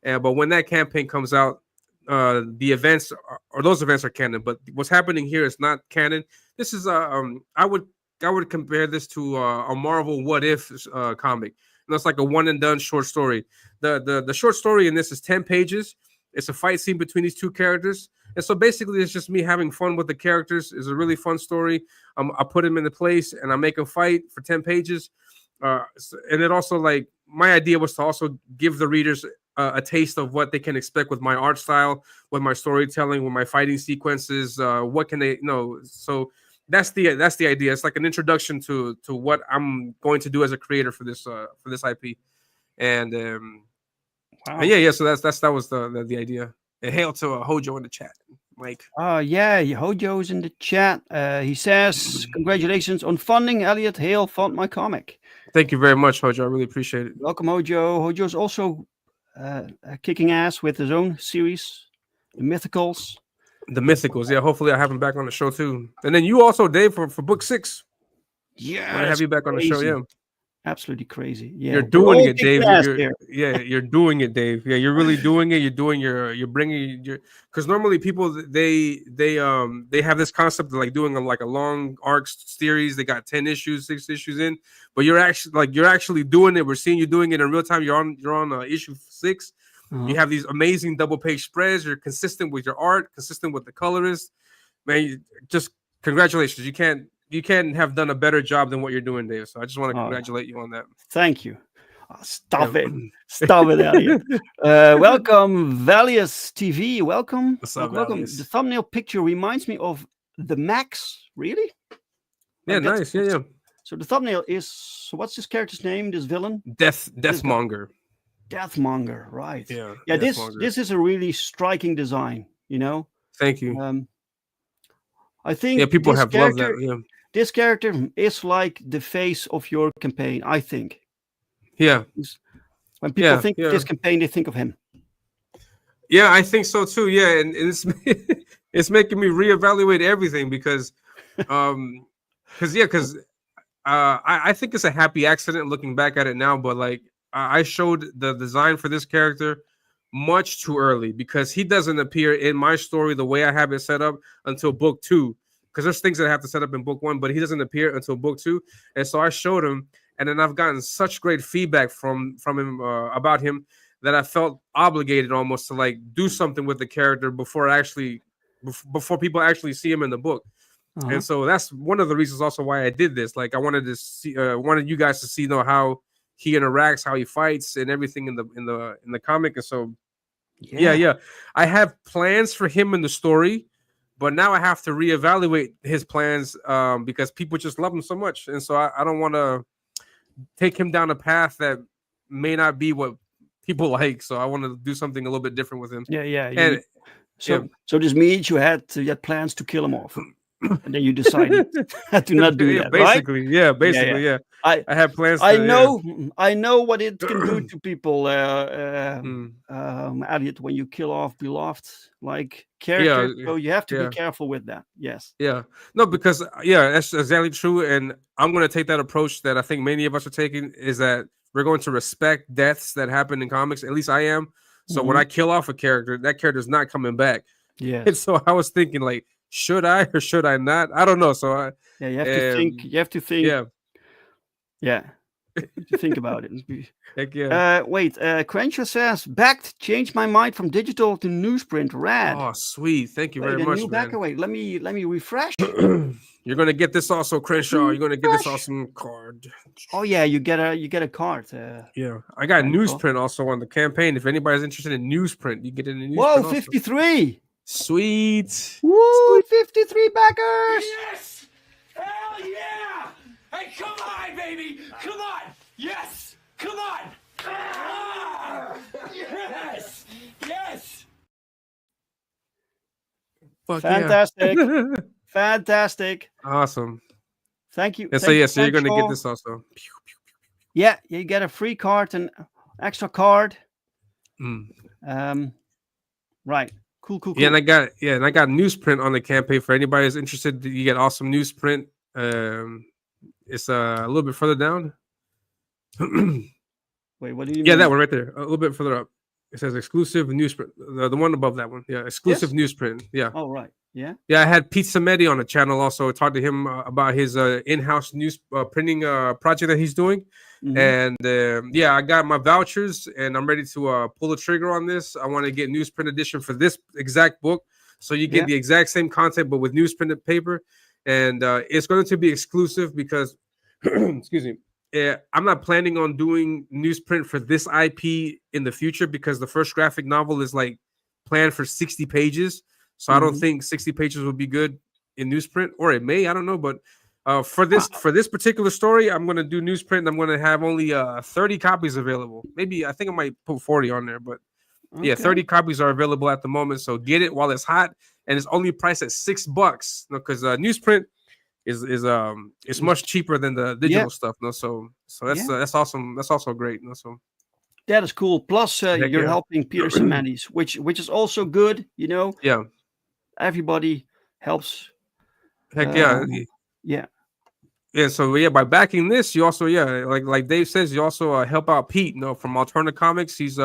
But when that campaign comes out, the events or those events are canon. But what's happening here is not canon. This is I would compare this to a Marvel What If comic. And that's like a one and done short story. The short story in this is 10 pages. It's a fight scene between these two characters. And so basically, it's just me having fun with the characters. It's a really fun story. I put them into place and I make them fight for 10 pages. And it also, like, my idea was to also give the readers a taste of what they can expect with my art style, with my storytelling, with my fighting sequences. What can they know? So that's the idea. It's like an introduction to what I'm going to do as a creator for this IP. And Wow. yeah. So that was the idea. And hail to Hojo in the chat, Mike. Yeah, Hojo's in the chat. He says, "Congratulations on funding, Elliot. Hail, FundMyComic." Thank you very much, Hojo. I really appreciate it. Welcome, Hojo. Hojo's also kicking ass with his own series, The Mythicals. The Mythicals, yeah. Hopefully, I have him back on the show too. And then you also, Dave, for book 6. Yeah, I want to have you back on the show. Yeah, absolutely crazy. Yeah, you're doing it, Dave. You're doing it, Dave. Yeah, you're really doing it. You're bringing your, because normally people they have this concept of like doing a long arc series. They got 10 issues, 6 issues in, but you're actually doing it. We're seeing you doing it in real time. You're on issue 6. You have these amazing double page spreads. You're consistent with your art, consistent with the colorist. Man, just congratulations. You can't have done a better job than what you're doing, Dave. So I just want to congratulate you on that. Thank you. Stop it, Elliot. Welcome, Valius TV. Welcome. What's up, welcome. Valius? The thumbnail picture reminds me of the Max. Really? Yeah, nice. Yeah. So the thumbnail is, what's this character's name? This villain? Deathmonger. Deathmonger, right? Yeah. This is a really striking design. Thank you. I think people have loved that. Yeah. This character is like the face of your campaign, I think. Yeah. When people think of this campaign, they think of him. Yeah, I think so too. Yeah, and it's it's making me reevaluate everything because I think it's a happy accident looking back at it now, but like I showed the design for this character much too early because he doesn't appear in my story the way I have it set up until book 2. Because there's things that I have to set up in book 1, but he doesn't appear until book 2. And so I showed him, and then I've gotten such great feedback from him about him that I felt obligated almost to like do something with the character before people actually see him in the book. And so that's one of the reasons also why I did this. Like I wanted to see, wanted you guys to see how he interacts, how he fights, and everything in the comic. And so, yeah, I have plans for him in the story, but now I have to reevaluate his plans because people just love him so much, and so I don't want to take him down a path that may not be what people like. So I want to do something a little bit different with him. Yeah. So this means you had plans to kill him off. and then you decided to not do Yeah, that, right? basically, yeah. I I had plans. I to, know what it can do to people, Mm. Elliot, when you kill off beloved like Yeah, characters. So you have to be yeah. careful with that. Yes. Yeah, no, because that's exactly true, and I'm going to take that approach that I think many of us are taking is that we're going to respect deaths that happen in comics. At least I am. So when I kill off a character, that character's not coming back. Yes. And so I was thinking, like, should I or should I not? I don't know. So Yeah, you have to think. You have to think. Yeah, Yeah. To think about it. heck yeah. Wait. Crenshaw says backed. Changed my mind from digital to newsprint. Rad. Oh, sweet. Thank you Wait, very a much, new man. backer. Wait. Let me refresh. You're gonna get this also, Crenshaw. You're gonna get this awesome card. Oh yeah, you get a card. Yeah, I got Very cool. newsprint also on the campaign. If anybody's interested in newsprint, you get it in newsprint. Whoa, also. 53. Sweet. Woo, 53 backers. Yes! Hell yeah! Hey, come on, baby! Come on! Yes! Come on! Ah! Yes! Yes! Fuck Fantastic. yeah. Fantastic. Awesome. Thank you. And so Thank you, so you're gonna Crenshaw. get this also. Yeah, you get a free card and extra card. Mm. Right. Cool. Yeah, and I got newsprint on the campaign for anybody who's interested. You get awesome newsprint. It's a little bit further down. Wait, what do you mean? Yeah, that one right there. A little bit further up. It says exclusive newsprint. The one above that one. Yeah, exclusive newsprint. Yeah. Oh, right. Yeah. Yeah, I had Pete Samedi on the channel also. I talked to him about his in-house news printing project that he's doing. And yeah, I got my vouchers and I'm ready to pull the trigger on this. I want to get newsprint edition for this exact book. So you get the exact same content, but with newsprinted paper. And it's going to be exclusive because, excuse me, I'm not planning on doing newsprint for this IP in the future because the first graphic novel is like planned for 60 pages. So I don't think 60 pages would be good in newsprint, or it may, I don't know. But for this particular story, I'm going to do newsprint. I'm going to have only 30 copies available. Maybe I think I might put 40 on there, but yeah, 30 copies are available at the moment. So get it while it's hot, and it's only priced at $6. Because newsprint is much cheaper than the digital stuff. No, so that's awesome. That's also great. No, so. That is cool. Plus, you're helping Peter Samandis, which is also good. You know. Yeah. Everybody helps. Heck yeah. Yeah. So yeah, by backing this, you also like Dave says, you also help out Pete. From Alterna Comics. He's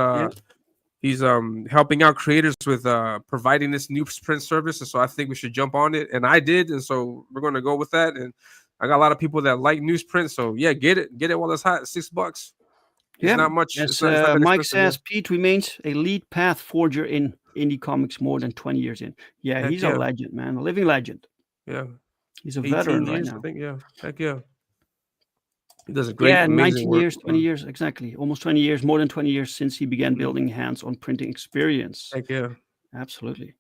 helping out creators with providing this newsprint service, and so I think we should jump on it. And I did, and so we're going to go with that. And I got a lot of people that like newsprint, so yeah, get it while it's hot. $6. It's not much. As Mike says, Pete remains a lead path forger in indie comics more than 20 years in. Yeah, Heck he's a legend, man, a living legend. Yeah, he's a veteran right years, now. I think. Yeah, heck yeah. He does a great, 19 work. years, 20 years, exactly. Almost 20 years, more than 20 years since he began building hands-on printing experience. Heck yeah. Absolutely.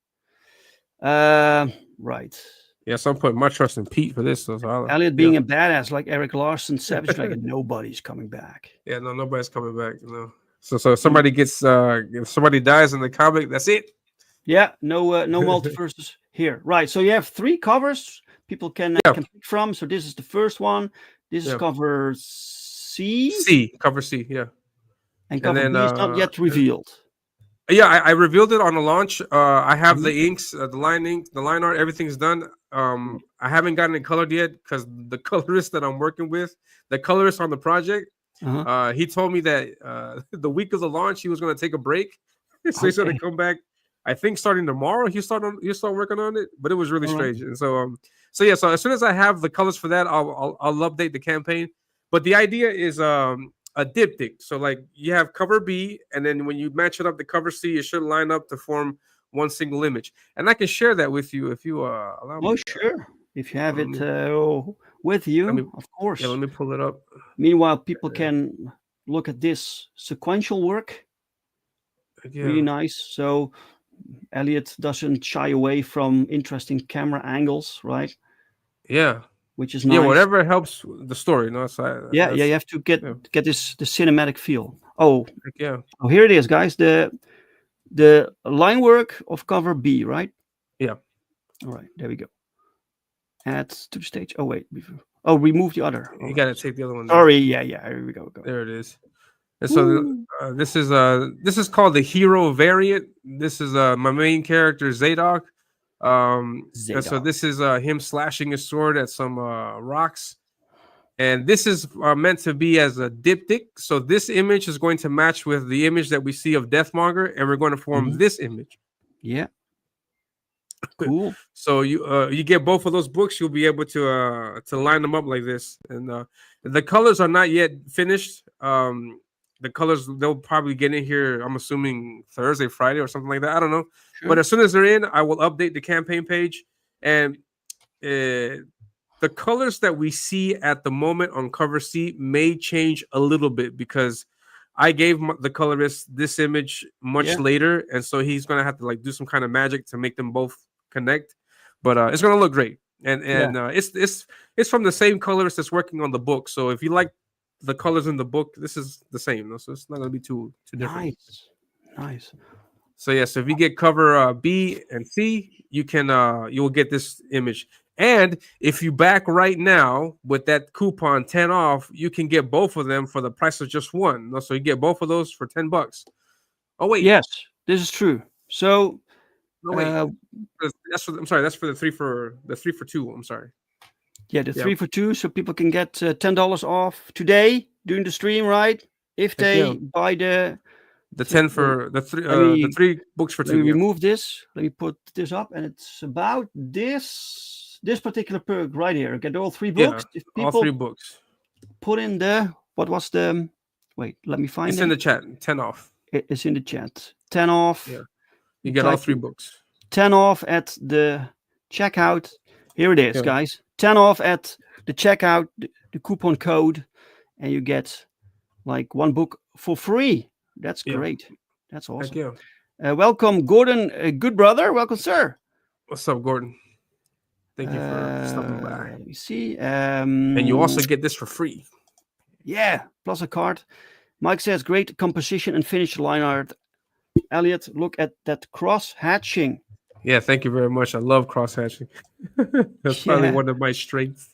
Right. Yeah, so I'm putting my trust in Pete for this. So Elliot being a badass like Eric Larson, Savage Dragon, nobody's coming back. Yeah, no, nobody's coming back. No. So if somebody gets if somebody dies in the comic, that's it. Yeah, no multiverses here. Right. So you have 3 covers people can pick from. So this is the first one. This is cover C. Cover C, yeah. And cover B is not yet revealed. Yeah, I revealed it on the launch. I have the inks, the line ink, the line art, everything's done. I haven't gotten it colored yet because the colorist that I'm working with, the colorist on the project, he told me that the week of the launch he was going to take a break, so he's going to come back. I think starting tomorrow he'll start working on it, but it was really strange. And so so as soon as I have the colors for that, I'll update the campaign. But the idea is a diptych. So like you have cover B, and then when you match it up to cover C, it should line up to form one single image. And I can share that with you if you allow me. Oh, sure. If you have it with you, of course. Yeah, let me pull it up. Meanwhile, people can look at this sequential work. Really nice. So Elliot doesn't shy away from interesting camera angles, right? Yeah. Which is nice. Yeah, whatever helps the story. No, so you have to get the cinematic feel. Oh, yeah. Oh, here it is, guys. The line work of cover B, right? Yeah. All right, there we go. Add to the stage. Oh wait. Oh, remove the other. You Oh, got to take the other one. Down. sorry. Yeah. Here we go. There it is. And so this is called the hero variant. This is my main character Zadok. And so this is him slashing his sword at some rocks. And this is meant to be as a diptych. So this image is going to match with the image that we see of Deathmonger, and we're going to form this image. Yeah. Cool. So you get both of those books. You'll be able to line them up like this. And the colors are not yet finished. The colors they'll probably get in here. I'm assuming Thursday, Friday, or something like that. I don't know. Sure. But as soon as they're in, I will update the campaign page, and the colors that we see at the moment on cover C may change a little bit because I gave the colorist this image much later, and so he's gonna have to like do some kind of magic to make them both connect. But it's gonna look great, and it's from the same colorist that's working on the book. So if you like the colors in the book, this is the same, so it's not gonna be too different. Nice. So so if you get cover B and C, you'll get this image. And if you back right now with that coupon 10 off, you can get both of them for the price of just one. So you get both of those for $10. Oh wait, yes, this is true. So that's for the 3 for 2. I'm sorry. Yeah, the 3 for 2, so people can get $10 off today during the stream, right? If they buy the 10 for the 3 books for 2. Let me remove this. Let me put this up, and it's about this particular perk right here. Get all 3 books. Yeah, if people all 3 books. Put in what was the? Wait, let me find it. It's in the chat. 10 off. It's in the chat. 10 off. Yeah, you get all 3 books. 10 off at the checkout. Here it is, guys. 10 off at the checkout, the coupon code, and you get like 1 book for free. That's great. That's awesome. Welcome, Gordon, good brother. Welcome, sir. What's up, Gordon? Thank you for stopping by. Let me see. And you also get this for free. Yeah, plus a card. Mike says, great composition and finish line art. Elliot, look at that cross hatching. Yeah, thank you very much. I love cross hatching. That's probably one of my strengths.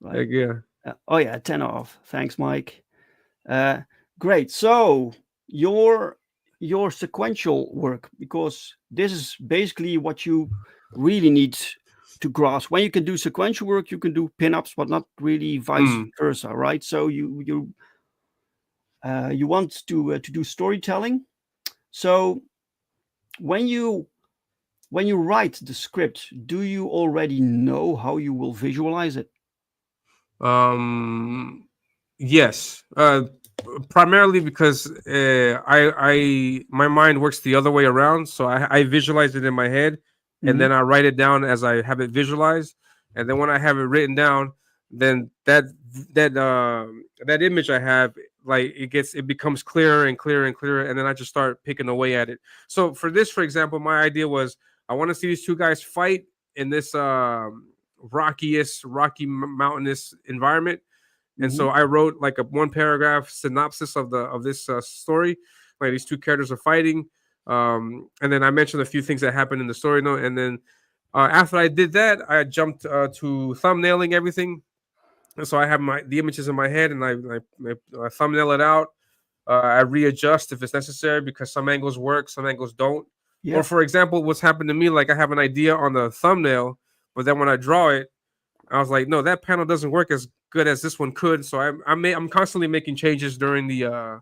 Right. Like, 10 off. Thanks, Mike. Great. So your sequential work, because this is basically what you really need to grasp. When you can do sequential work, you can do pinups, but not really vice versa, right? So you want to do storytelling. So when you write the script, do you already know how you will visualize it? Yes. Primarily because my mind works the other way around. So I visualize it in my head, and then I write it down as I have it visualized. And then when I have it written down, then that image I have, like it becomes clearer and clearer and clearer, and then I just start picking away at it. So for this, for example, my idea was I want to see these 2 guys fight in this rocky mountainous environment. And so I wrote like a 1-paragraph synopsis of this story. Like these 2 characters are fighting, and then I mentioned a few things that happened in the story note. And then after I did that, I jumped to thumbnailing everything. And so I have the images in my head, and I thumbnail it out. I readjust if it's necessary because some angles work, some angles don't. Yeah. Or for example, what's happened to me, like I have an idea on the thumbnail, but then when I draw it, I was like, no, that panel doesn't work as good as this one could. So I'm constantly making changes during the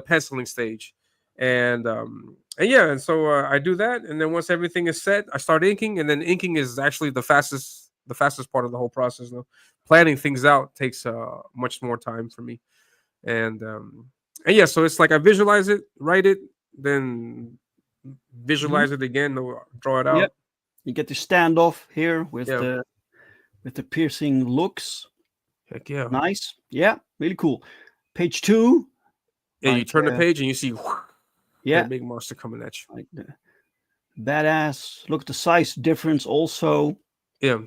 penciling stage, and so I do that, and then once everything is set, I start inking, and then inking is actually the fastest part of the whole process. Though planning things out takes much more time for me, and so it's like I visualize it, write it, then visualize it again, draw it out. Yep. You get the standoff here with the piercing looks. Heck yeah. Nice. Yeah, really cool. Page 2. Yeah, you turn the page and you see that big monster coming at you. Like the badass. Look at the size difference also. Yeah.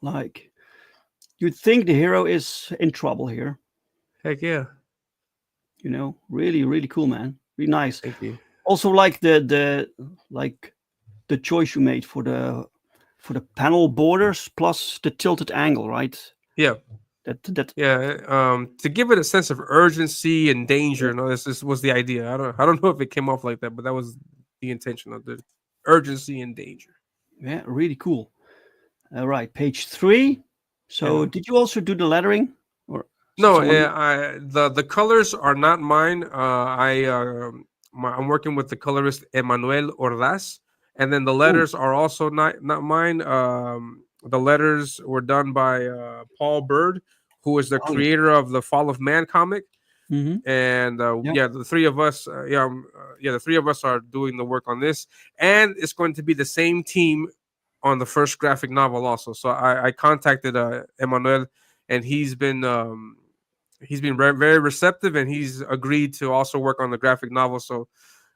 Like you'd think the hero is in trouble here. Heck yeah. Really, really cool, man. Really nice. Thank you. Also like the choice you made for for the panel borders plus the tilted angle, right? Yeah. That To give it a sense of urgency and danger. Yeah. No, this was the idea. I don't know if it came off like that, but that was the intention of the urgency and danger. Yeah, really cool. All right, page 3. So, Yeah. did you also do the lettering? Or No, someone- the colors are not mine. I'm working with the colorist Emmanuel Ordaz, and then the letters are also not mine. The letters were done by Paul Bird, who is the Oh, yeah. creator of the Fall of Man comic. Mhm. And Yeah. the three of us, the three of us are doing the work on this, and it's going to be the same team on the first graphic novel also. So I contacted Emmanuel, and he's been very receptive, and he's agreed to also work on the graphic novel. So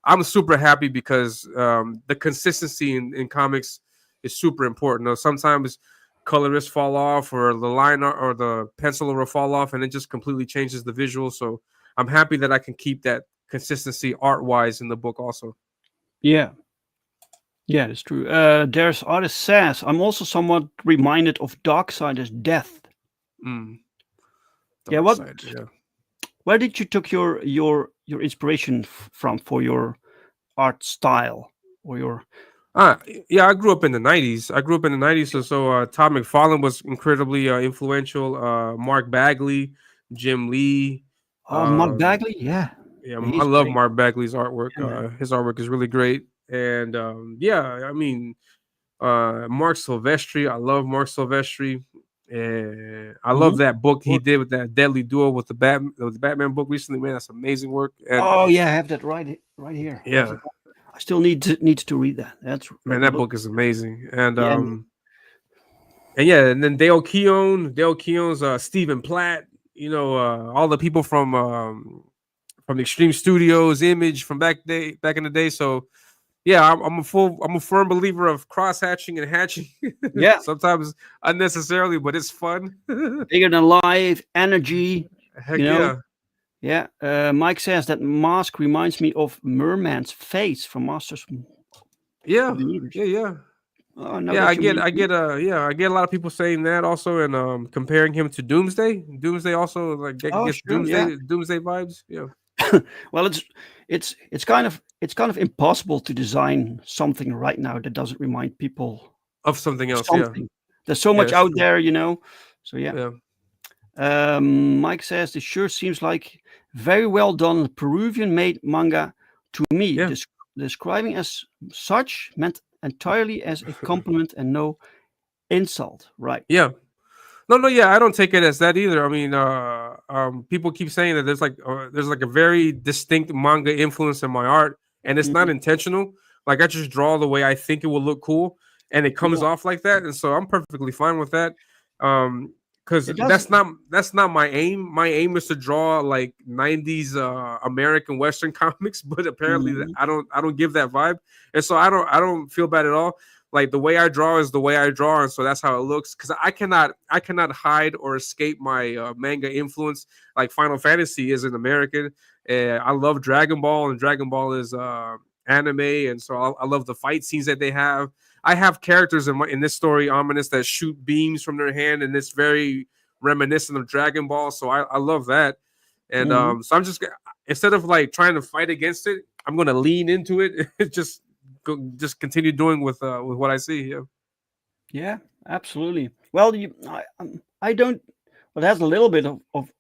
I'm super happy because the consistency in comics is super important. Now, sometimes colorists fall off, or the line or the pencil will fall off, and it just completely changes the visual. So I'm happy that I can keep that consistency art-wise in the book also. Yeah. Yeah, that's true. There's artist says, I'm also somewhat reminded of Darksiders Death. Yeah, what? Dark Side, yeah. Where did you took your inspiration from for your art style or your? Yeah, I grew up in the 90s. So Todd McFarlane was incredibly influential. Mark Bagley, Jim Lee. Oh, Mark Bagley, yeah. Yeah, He's I love great. Mark Bagley's artwork. Yeah. His artwork is really great. And I mean, Mark Silvestri. I love Mark Silvestri. And I love that book he did with that Deadly Duo with the Batman book recently. Man, that's amazing work. And, Oh yeah, I have that right here. yeah, I still need to read that. That's man, that book is amazing. And Yeah. and then Dale Keown's Stephen Platt. You know, all the people from the Extreme Studios, Image from back in the day. So yeah, I'm a firm believer of cross hatching and hatching. Yeah. Sometimes unnecessarily, but it's fun. Bigger than life, energy. Heck You know? yeah. Yeah. Mike says that mask reminds me of Merman's face from Masters. Yeah. of the Universe. Yeah. Oh, now Yeah, that I you get mention it. I get a lot of people saying that also, and comparing him to Doomsday. Doomsday also like Oh, gets sure, yeah. Doomsday vibes. Yeah. Well, it's kind of impossible to design something right now that doesn't remind people Of something of else. something. There's so much that's out true. there, you know. So Yeah. Mike says this sure seems like very well done Peruvian-made manga to me. Yeah. Describing as such meant entirely as a compliment and no insult. Right. Yeah. No, yeah, I don't take it as that either. I mean, people keep saying that there's like a very distinct manga influence in my art, and it's not intentional. Like I just draw the way I think it will look cool, and it comes off like that, and so I'm perfectly fine with that. Because that's not my aim. My aim is to draw like 90s American Western comics, but apparently I don't give that vibe, and so I don't feel bad at all. Like the way I draw is the way I draw, and so that's how it looks. Because I cannot hide or escape my manga influence. Like Final Fantasy is an American, and I love Dragon Ball, and Dragon Ball is anime, and so I love the fight scenes that they have. I have characters in this story, Ominus, that shoot beams from their hand, and it's very reminiscent of Dragon Ball. So I love that, and so I'm just instead of like trying to fight against it, I'm gonna lean into it. Just continue doing with what I see. Yeah, absolutely. Well, I don't. Well, it has a little bit of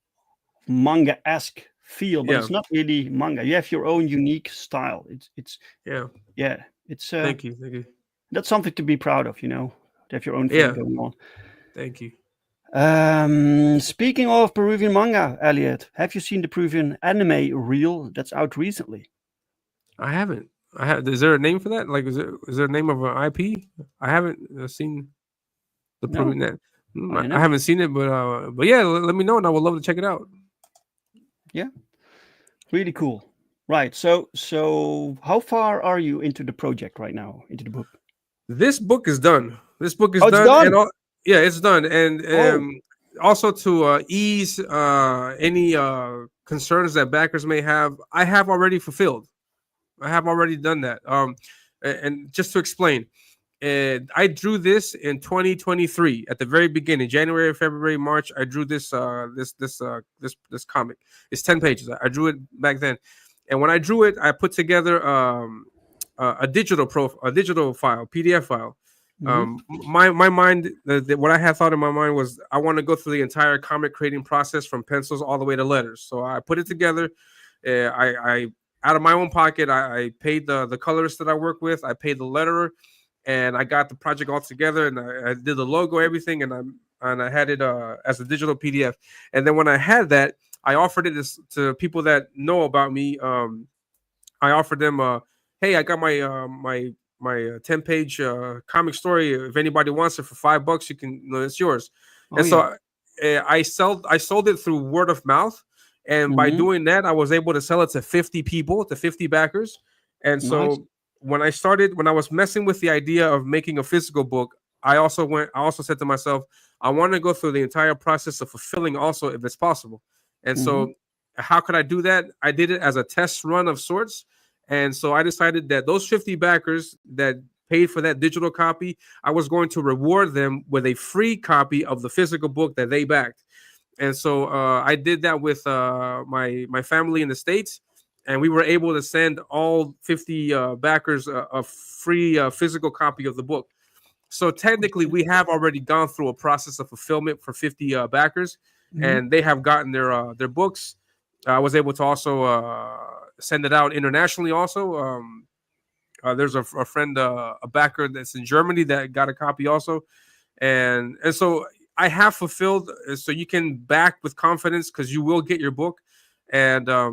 manga-esque feel, but it's not really manga. You have your own unique style. It's yeah. It's Thank you. That's something to be proud of. You know, to have your own thing going on. Thank you. Speaking of Peruvian manga, Elliot, have you seen the Peruvian anime reel that's out recently? I haven't. Is there a name for that? Like, is there a name of an IP? I haven't seen the Peruvian that. I haven't seen it, but yeah, let me know, and I would love to check it out. Yeah, really cool. Right. So how far are you into the project right now? Into the book? This book is done. This book is done. And it's done. And also to ease any concerns that backers may have, I have already fulfilled. I have already done that. And just to explain, I drew this in 2023 at the very beginning, January, February, March. I drew this this comic. It's 10 pages. I drew it back then, and when I drew it, I put together a digital file, PDF file. My mind, what I had thought in my mind was I want to go through the entire comic creating process from pencils all the way to letters. So I put it together. I out of my own pocket, I paid the colorist that I work with. I paid the letterer, and I got the project all together, and I did the logo, everything, and I had it as a digital PDF. And then when I had that, I offered it to people that know about me. I offered them, hey, I got my 10-page comic story. If anybody wants it for $5, you can. It's yours. So I sold it through word of mouth. And by doing that, I was able to sell it to 50 people, to 50 backers. And so when I was messing with the idea of making a physical book, I also said to myself, I want to go through the entire process of fulfilling also if it's possible. And so how could I do that? I did it as a test run of sorts. And so I decided that those 50 backers that paid for that digital copy, I was going to reward them with a free copy of the physical book that they backed. And so I did that with my family in the States, and we were able to send all 50 backers a free physical copy of the book. So technically, we have already gone through a process of fulfillment for 50 backers, and they have gotten their books. I was able to also send it out internationally. Also, there's a friend, a backer that's in Germany that got a copy also, and so. I have fulfilled, so you can back with confidence because you will get your book, and I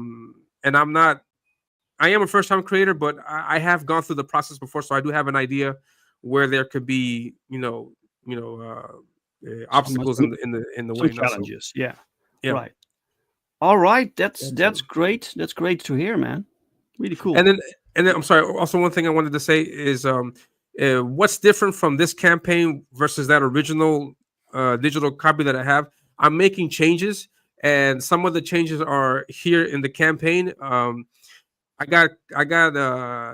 am a first-time creator, but I have gone through the process before, so I do have an idea where there could be, obstacles in the way. Challenges, yeah, right. All right, that's great. That's great to hear, man. Really cool. And then I'm sorry. Also, one thing I wanted to say is, what's different from this campaign versus that original digital copy that I have? I'm making changes, and some of the changes are here in the campaign. I got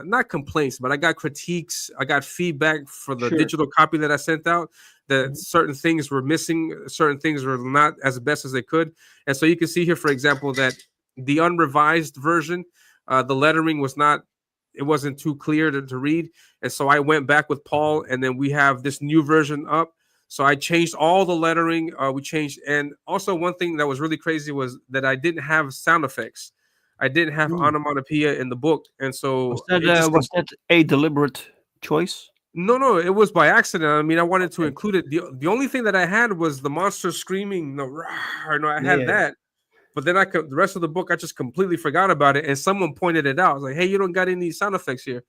not complaints, but I got critiques. I got feedback for the digital copy that I sent out that certain things were missing, certain things were not as best as they could. And so you can see here, for example, that the unrevised version, the lettering wasn't too clear to read. And so I went back with Paul, and then we have this new version up. So I changed all the lettering. We changed, and also one thing that was really crazy was that I didn't have sound effects. I didn't have onomatopoeia in the book, and so was that a deliberate choice? No, it was by accident. I mean, I wanted to include it. The only thing that I had was the monster screaming. I had that, but then the rest of the book I just completely forgot about it, and someone pointed it out. I was like, "Hey, you don't got any sound effects here."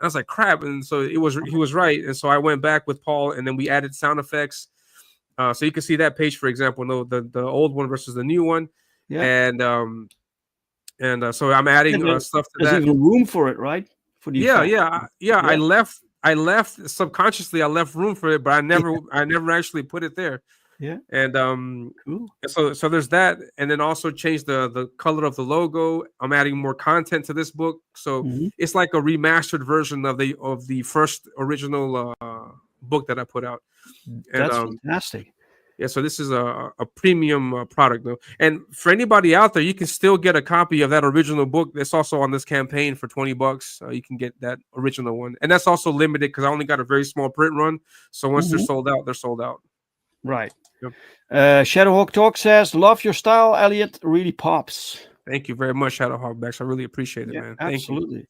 I was like, crap. And so he was right. And so I went back with Paul, and then we added sound effects. So you can see that page, for example, the old one versus the new one. Yeah. And so I'm adding stuff to that. There's even room for it, right? For the I left subconsciously. I left room for it, but I never actually put it there. Yeah. And cool. So there's that, and then also change the color of the logo. I'm adding more content to this book, so it's like a remastered version of the first original book that I put out. That's fantastic. Yeah, so this is a premium product, though. And for anybody out there, you can still get a copy of that original book. That's also on this campaign for $20. You can get that original one, and that's also limited because I only got a very small print run. So once they're sold out, they're sold out. Right. Yep. Shadowhawk Talk says, "Love your style, Elliot. Really pops." Thank you very much, Shadowhawk Bex. I really appreciate it, man. Thank absolutely. You.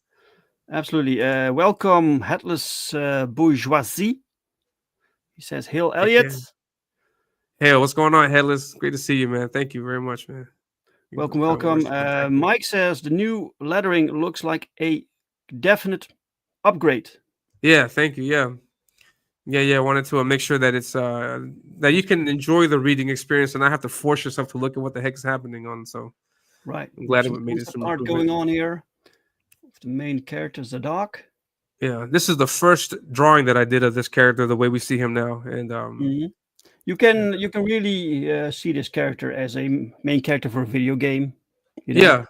Absolutely. Welcome, Headless Bourgeoisie. He says, "Hail, Elliot." Hey, what's going on, Headless? Great to see you, man. Thank you very much, man. Welcome. Mike says the new lettering looks like a definite upgrade. Yeah, thank you. Yeah. I wanted to make sure that it's that you can enjoy the reading experience and not have to force yourself to look at what the heck is happening on. So, right. I'm glad it made it some art going on here. The main character, Zadok. Yeah, this is the first drawing that I did of this character, the way we see him now, and you can really see this character as a main character for a video game. Yeah.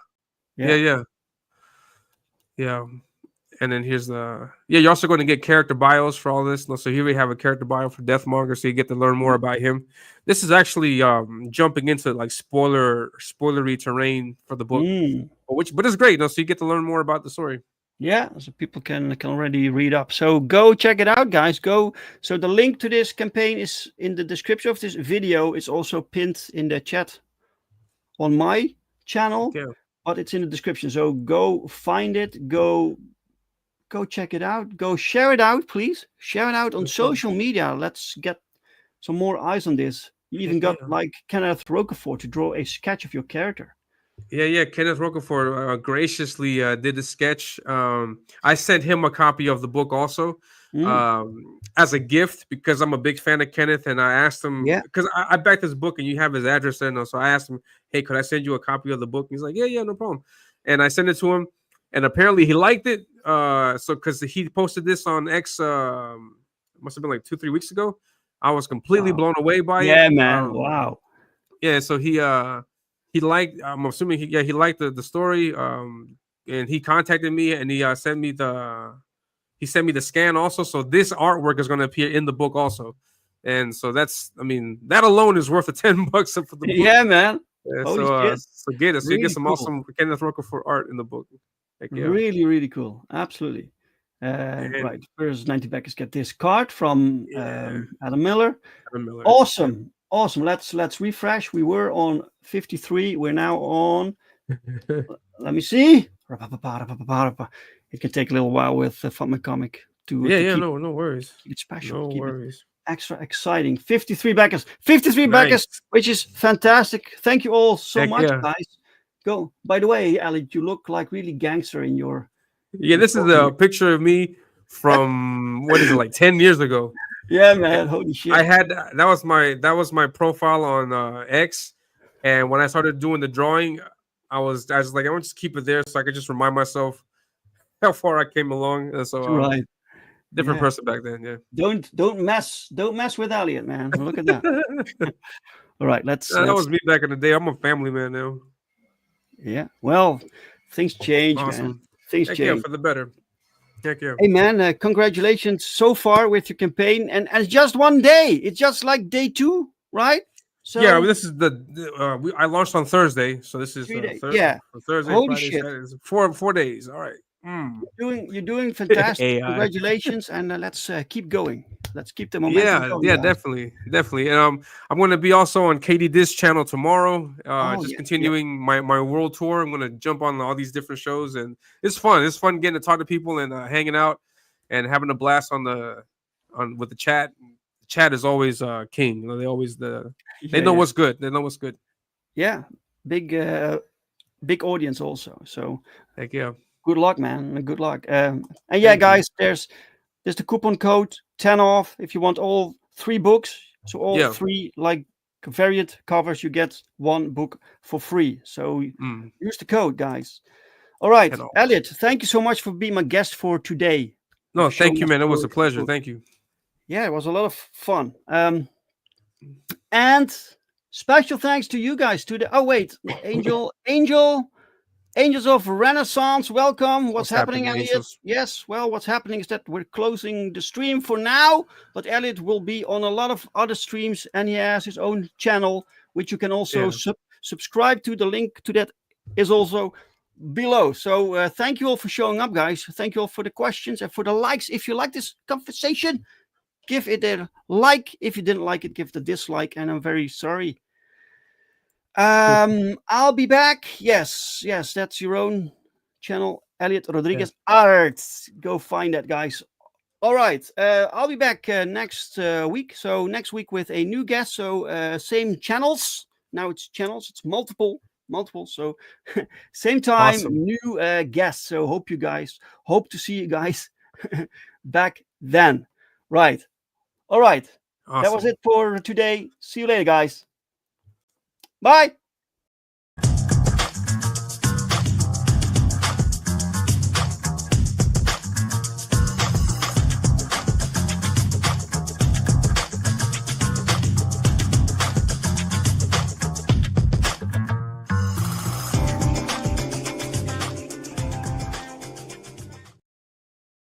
And then here's the you're also going to get character bios for all this. So here we have a character bio for Deathmonger, so you get to learn more about him. This is actually jumping into like spoilery terrain for the book, but it's great. So you get to learn more about the story. Yeah, so people can already read up. So go check it out, guys. Go. So the link to this campaign is in the description of this video. It's also pinned in the chat on my channel, but it's in the description. So go find it. Go check it out. Go share it out, please. Share it out on social media. Let's get some more eyes on this. You even got like Kenneth Roquefort to draw a sketch of your character. Yeah. Kenneth Roquefort graciously did the sketch. I sent him a copy of the book also as a gift because I'm a big fan of Kenneth, and I asked him because I backed his book and you have his address there now. So I asked him, "Hey, could I send you a copy of the book?" And he's like, "Yeah, no problem." And I sent it to him, and apparently he liked it. So because he posted this on X, must have been like 2-3 weeks ago. I was completely blown away by it. Yeah, man. Wow. Yeah, so he liked. I'm assuming he liked the story. And he contacted me and he sent me the scan also. So this artwork is going to appear in the book also. And so that alone is worth $10 for the book. Yeah, man. Yeah, so get it. So you get some awesome Kenneth Roquefort art in the book. Really, really cool. Absolutely. Right. First 90 backers get this card from Adam Miller. Awesome. Let's refresh. We were on 53. We're now on. Let me see. It can take a little while with FundMyComic to keep, no worries. Keep it special. No worries. Extra exciting. 53 backers. 53 backers, which is fantastic. Thank you all so much, guys. Go. By the way, Elliot, you look like really gangster in your. Yeah, this is a picture of me from what is it, like 10 years ago. Yeah, man. Holy shit. I had that was my profile on X, and when I started doing the drawing, I was like, I want to just keep it there so I could just remind myself how far I came along. So different person back then. Yeah. Don't mess with Elliot, man. Look at that. All right, let's. That was me back in the day. I'm a family man now. Yeah. Well, things change, man. Things change. Yeah, for the better. Heck yeah. Hey, man, congratulations so far with your campaign. And it's just one day. It's just like day 2, right? So yeah, this is I launched on Thursday. So this is Thursday. Holy Friday, shit. Saturday. 4 days. All right. You're doing fantastic. Congratulations. And let's keep going. Let's keep the momentum going. Yeah, definitely. And I'm going to be also on Katie Dish channel tomorrow. Continuing my world tour. I'm going to jump on all these different shows, and it's fun. It's fun getting to talk to people and hanging out and having a blast with the chat. The chat is always king. They always they know what's good. They know what's good. Yeah, big audience also. So heck yeah. Good luck, man. Good luck. And yeah, guys, there's the coupon code 10 off if you want all 3 books. So all 3 like variant covers, you get 1 book for free. So use the code, guys. All right, Elliot, thank you so much for being my guest for today. No, thank you, man. It was a pleasure. Thank you. Yeah, it was a lot of fun. And special thanks to you guys. Angels of Renaissance, welcome. What's happening, Elliot? Angels? Yes, well, what's happening is that we're closing the stream for now, but Elliot will be on a lot of other streams, and he has his own channel, which you can also subscribe to. The link to that is also below. So thank you all for showing up, guys. Thank you all for the questions and for the likes. If you like this conversation, give it a like. If you didn't like it, give it a dislike, and I'm very sorry. I'll be back. Yes, that's your own channel, Elliot Rodriguez Art. Go find that, guys. All right, I'll be back next week. So next week with a new guest. So same channels. Now it's channels. It's multiple. So same time, new guests. So hope to see you guys back then. Right. All right. Awesome. That was it for today. See you later, guys. Bye.